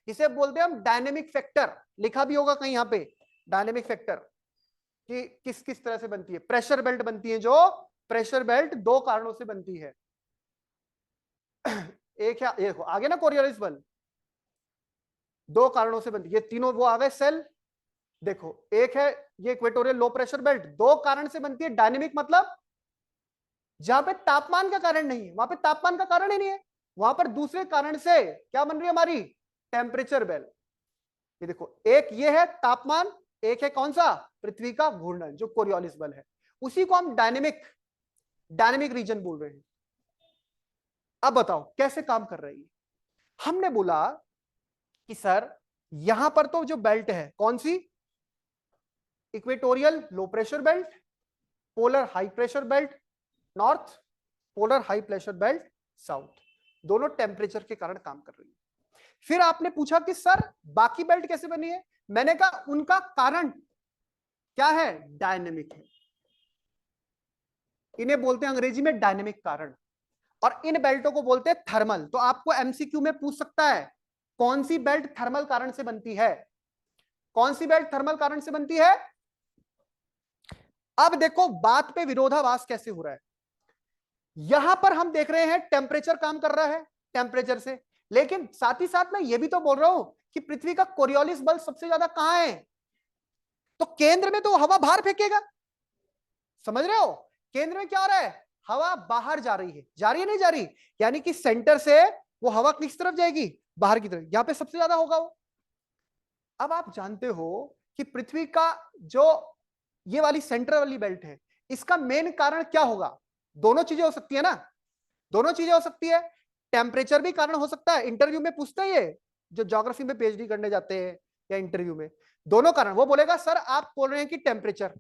इसे बोलते हैं हम डायनेमिक फैक्टर, लिखा भी होगा कहीं यहां पे डायनेमिक फैक्टर, कि किस किस तरह से बनती है, प्रेशर बेल्ट बनती है, जो प्रेशर बेल्ट दो कारणों से बनती है, एक है देखो आगे ना कोरियोलिस बल दो कारणों से बनती है, ये तीनों वो आ गए सेल, देखो एक है ये इक्वेटोरियल लो प्रेशर बेल्ट दो कारण से बनती है, डायनेमिक मतलब जहां पे तापमान का कारण नहीं है, वहां पे तापमान का कारण ही नहीं है, वहां पर दूसरे कारण से क्या बन रही है हमारी टेम्परेचर बेल, ये देखो एक ये है तापमान, एक है कौन सा, पृथ्वी का घूर्णन जो कोरियोलिस बल है, उसी को हम डायनेमिक डायनेमिक रीजन बोल रहे हैं। अब बताओ कैसे काम कर रही है, हमने बोला कि सर यहां पर तो जो बेल्ट है कौन सी, equatorial low pressure belt, polar high pressure belt north, polar high pressure belt south, दोनों टेम्परेचर के कारण काम कर रही है। फिर आपने पूछा कि सर बाकी बेल्ट कैसे बनी है, मैंने कहा उनका कारण क्या है, डायनेमिक है, इन्हें बोलते हैं अंग्रेजी में डायनेमिक कारण, और इन बेल्टों को बोलते हैं थर्मल। तो आपको एमसीक्यू में पूछ सकता है कौन सी बेल्ट थर्मल कारण से बनती है, कौन सी बेल्ट थर्मल कारण से बनती है। अब देखो बात पे विरोधाभास कैसे हो रहा है, यहां पर हम देख रहे हैं टेम्परेचर काम कर रहा है टेम्परेचर से, लेकिन साथ ही साथ मैं ये भी तो बोल रहा हूं कि पृथ्वी का कोरियोलिस बल सबसे ज्यादा कहां है, तो केंद्र में तो हवा बाहर फेंकेगा, समझ रहे हो, केंद्र में क्या हो रहा है, हवा बाहर जा रही है, जा रही है नहीं जा रही, यानी कि सेंटर से वो हवा किस तरफ जाएगी, बाहर की तरफ, यहां पे सबसे ज्यादा होगा वो। अब आप जानते हो कि पृथ्वी का जो ये वाली सेंटर वाली बेल्ट है, इसका मेन कारण क्या होगा, दोनों चीजें हो सकती है ना, दोनों चीजें हो सकती है, टेम्परेचर भी कारण हो सकता है, इंटरव्यू में पूछते हैं ये जो ज्योग्राफी में पीएचडी करने जाते हैं या इंटरव्यू में, दोनों कारण, वो बोलेगा सर आप बोल रहे हैं कि टेम्परेचर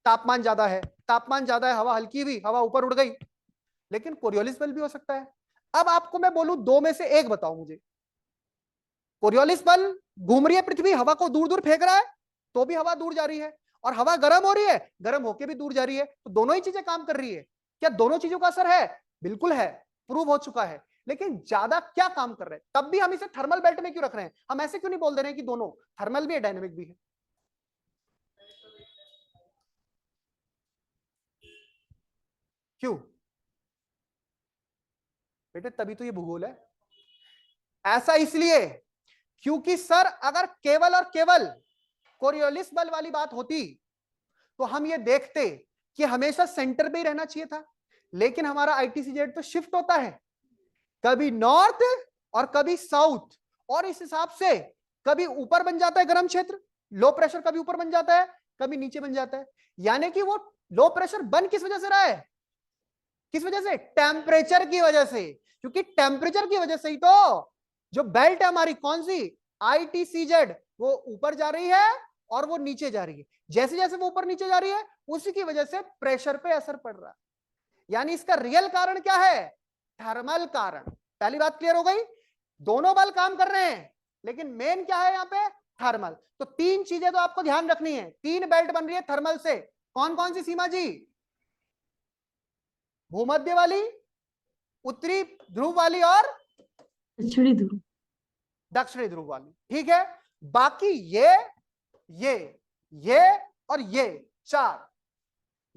तापमान ज्यादा है, तापमान ज्यादा है, हवा हल्की हुई, हवा ऊपर उड़ गई, लेकिन कोरियोलिस बल भी हो सकता है। अब आपको मैं बोलूं दो में से एक बताओ मुझे, कोरियोलिस बल घूम रही है पृथ्वी, हवा को दूर दूर फेंक रहा है तो भी हवा दूर जा रही है, और हवा गर्म हो रही है, गर्म होके भी दूर जा रही है, तो दोनों ही चीजें काम कर रही है, क्या दोनों चीजों का असर है, बिल्कुल है, प्रूव हो चुका है, लेकिन ज्यादा क्या काम कर रहे हैं, तब भी हम इसे थर्मल बेल्ट में क्यों रख रहे हैं, हम ऐसे क्यों नहीं बोल दे रहे हैं कि दोनों थर्मल भी है डायनेमिक भी है, क्यों बेटे, तभी तो ये भूगोल है, ऐसा इसलिए क्योंकि सर अगर केवल और केवल कोरियोलिस बल वाली बात होती तो हम ये देखते कि हमेशा सेंटर पे ही रहना चाहिए था, लेकिन हमारा आईटीसीजेड तो शिफ्ट होता है, कभी नॉर्थ और कभी साउथ, और इस हिसाब से कभी ऊपर बन जाता है गर्म क्षेत्र, लो प्रेशर कभी ऊपर बन जाता है, कभी नीचे बन जाता है। यानी कि वो लो प्रेशर बन किस वजह से रहा है? किस वजह से? टेम्परेचर की वजह से, क्योंकि टेम्परेचर की वजह से ही तो जो बेल्ट है हमारी, कौन सी, आईटीसीजेड, वो ऊपर जा रही है और वो नीचे जा रही है। जैसे जैसे वो ऊपर नीचे जा रही है उसी की वजह से प्रेशर पे असर पड़ रहा है। यानी इसका रियल कारण क्या है? थर्मल कारण। पहली बात क्लियर हो गई? दोनों बल काम कर रहे हैं, लेकिन मेन क्या है यहाँ पे? थर्मल। तो तीन चीजें तो आपको ध्यान रखनी है, तीन बेल्ट बन रही है थर्मल से। कौन कौन सी सीमा जी? भूमध्य वाली, उत्तरी ध्रुव वाली और दक्षिणी ध्रुव। दक्षिणी ध्रुव वाली। ठीक है, बाकी ये और ये चार,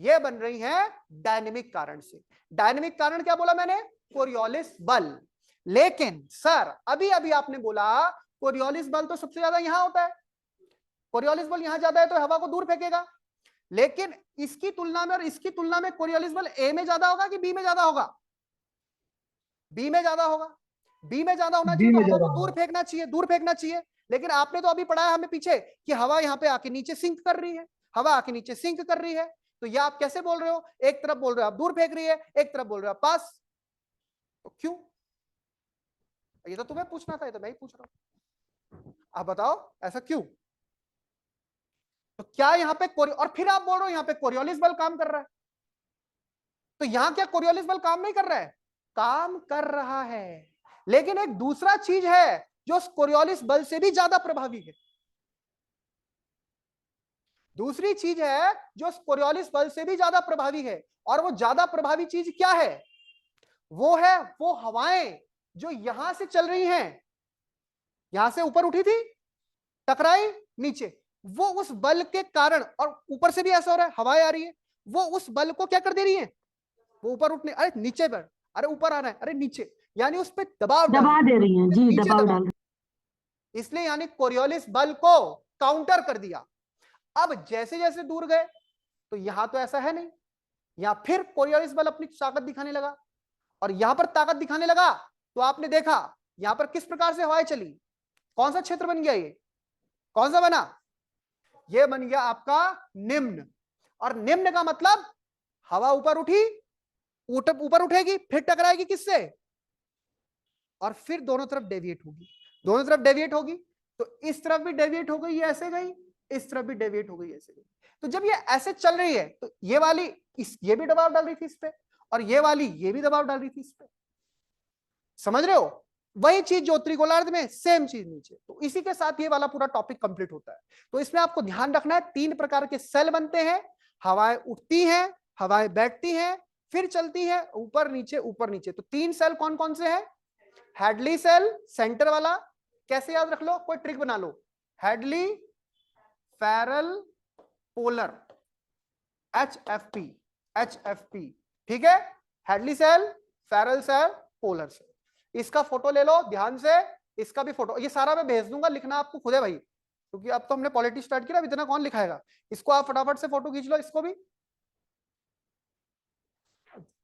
ये बन रही हैं डायनेमिक कारण से। डायनेमिक कारण क्या बोला मैंने? कोरियोलिस बल। लेकिन सर अभी अभी आपने बोला कोरियोलिस बल तो सबसे ज्यादा यहां होता है, कोरियोलिस बल यहां ज्यादा है तो हवा को दूर फेंकेगा, लेकिन इसकी तुलना में और इसकी तुलना में कोरियोलिस बल ए में ज्यादा होगा कि बी में ज्यादा होगा? बी में ज्यादा होगा। बी में ज्यादा होना बी चाहिए तो में हवा ज्यादा को दूर होगा। फेंकना चाहिए, दूर फेंकना चाहिए। लेकिन आपने तो अभी पढ़ा है हमें पीछे कि हवा यहाँ पे आके नीचे सिंक कर रही है, हवा आके नीचे सिंक कर रही है। तो ये आप कैसे बोल रहे हो? एक तरफ बोल रहे हो आप दूर फेंक रही है, एक तरफ बोल रहे हो आप पास। तो क्यों? ये तो तुम्हें पूछना था, ये तो मैं ही पूछ रहा हूं। आप बताओ ऐसा क्यों? तो क्या यहाँ पे और फिर आप बोल रहे हो यहाँ पे कोरियोलिस बल काम कर रहा है, तो यहां क्या कोरियोलिस बल काम नहीं कर रहा है? काम कर रहा है, लेकिन एक दूसरा चीज है जो कोरियोलिस बल से भी ज्यादा प्रभावी है। दूसरी चीज है जो कोरियोलिस बल से भी ज्यादा प्रभावी है, और वो ज्यादा प्रभावी चीज क्या है? वो है वो हवाएं जो यहां से चल रही हैं, यहां से ऊपर उठी थी, टकराई नीचे, वो उस बल के कारण, और ऊपर से भी ऐसा हो रहा है हवाएं आ रही है, वो उस बल को क्या कर दे रही है? वो ऊपर उठने, अरे नीचे पर, अरे ऊपर आना है, अरे नीचे, यानी उस पर दबाव डाल दबा दे रही हैं जी, नीचे दबाव दबा, डाल इसलिए यानी कोरियोलिस बल को काउंटर कर दिया। अब जैसे जैसे दूर गए तो यहां तो ऐसा है नहीं, यहां फिर कोरियोलिस बल अपनी ताकत दिखाने लगा, और यहां पर ताकत दिखाने लगा तो आपने देखा यहां पर किस प्रकार से हवाएं चली। कौन सा क्षेत्र बन गया? ये कौन सा बना? ये बन गया आपका निम्न। और निम्न का मतलब हवा ऊपर उठी, ऊपर उठेगी, फिर टकराएगी किससे, और फिर दोनों तरफ डेविएट होगी, दोनों तरफ डेविएट होगी। तो इस तरफ भी डेविएट हो गई, ये ऐसे गई, इस तरफ भी डेविएट हो गई, ऐसे गई। तो जब ये ऐसे चल रही है तो ये वाली ये भी दबाव डाल रही थी इस पे, और ये वाली ये भी दबाव डाल रही थी इस पे। समझ रहे हो? वही चीज जो त्रिगोलार्ध में, सेम चीज नीचे। तो इसी के साथ ये वाला पूरा टॉपिक कंप्लीट होता है। तो इसमें आपको ध्यान रखना है तीन प्रकार के सेल बनते हैं, हवाएं उठती हैं, हवाएं बैठती हैं, फिर चलती है ऊपर नीचे ऊपर नीचे। तो तीन सेल कौन कौन से हैं? हैडली सेल सेंटर वाला, कैसे याद रख लो, कोई ट्रिक बना लो, हैडली फेरल पोलर, HFP, ठीक है, Hadley cell, Ferrel cell, polar cell. इसका फोटो ले लो ध्यान से, इसका भी फोटो, ये सारा मैं भेज दूंगा, लिखना आपको खुद है भाई, क्योंकि अब तो हमने पॉलिटी स्टार्ट किया, अब इतना कौन लिखाएगा। इसको आप फटाफट से फोटो खींच लो, इसको भी।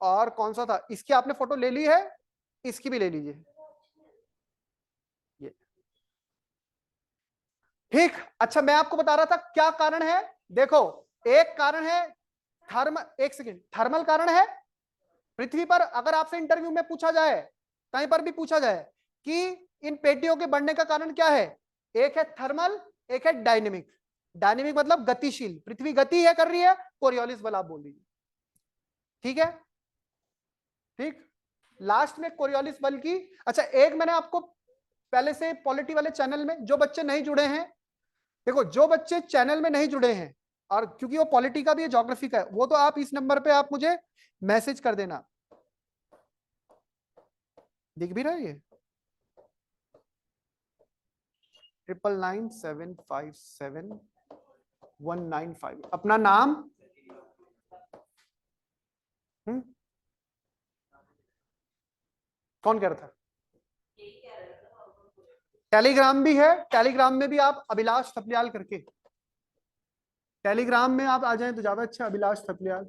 और कौन सा था, इसकी आपने फोटो ले ली है, इसकी भी ले लीजिए, ये ठीक। अच्छा मैं आपको बता रहा था क्या कारण है, देखो एक कारण है एक सेकेंड, थर्मल कारण है। पृथ्वी पर अगर आपसे इंटरव्यू में पूछा जाए, कहीं पर भी पूछा जाए कि इन पेटियों के बढ़ने का कारण क्या है, एक है थर्मल, एक है डायनेमिक। डायनेमिक मतलब गतिशील, पृथ्वी गति है कर रही है, कोरियोलिस बल आप बोल लीजिए, ठीक है। ठीक, लास्ट में कोरियोलिस बल की, अच्छा एक मैंने आपको पहले से पॉलिटी वाले चैनल में, जो बच्चे नहीं जुड़े हैं, देखो जो बच्चे चैनल में नहीं जुड़े हैं, और क्योंकि वो पॉलिटी का भी है, ज्योग्राफी का है, वो तो आप इस नंबर पे आप मुझे मैसेज कर देना। दिख भी रहा है ये 99975719 अपना नाम, कौन कह रहा था? टेलीग्राम भी है, टेलीग्राम में भी आप अभिलाष थपलियाल करके, टेलीग्राम में आप आ जाएं तो ज्यादा अच्छा, अभिलाष थपलियाल।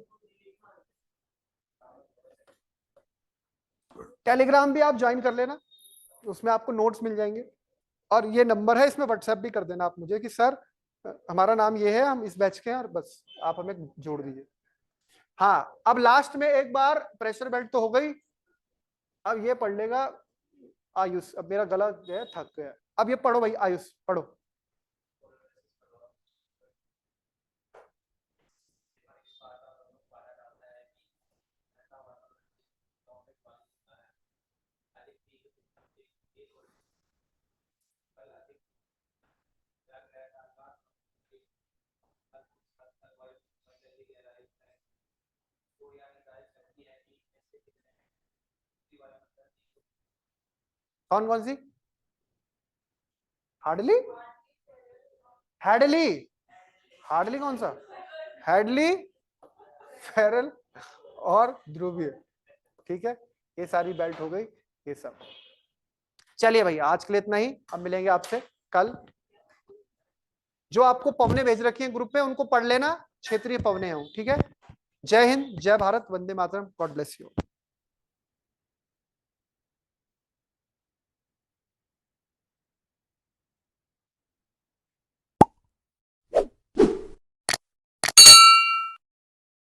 टेलीग्राम भी आप ज्वाइन कर लेना, उसमें आपको नोट्स मिल जाएंगे। और ये नंबर है, इसमें व्हाट्सएप भी कर देना आप मुझे कि सर हमारा नाम ये है, हम इस बैच के हैं, और बस आप हमें जोड़ दीजिए। हाँ, अब लास्ट में एक बार प्रेशर बेल्ट तो हो गई, अब ये पढ़ लेगा आयुष। अब मेरा गला जो है थक गया। अब ये पढ़ो भाई, आयुष पढ़ो। कौन कौन सी? हार्डली, हैडली, हार्डली कौन सा? हैडली, फेरल और ध्रुवीय। ठीक है, ये सारी बेल्ट हो गई, ये सब। चलिए भाई, आज के लिए इतना ही। अब मिलेंगे आपसे कल। जो आपको पवने भेज रखी हैं ग्रुप में, उनको पढ़ लेना, क्षेत्रीय पवने हूं। ठीक है, जय हिंद, जय Bharat, Vande Mataram, God bless you.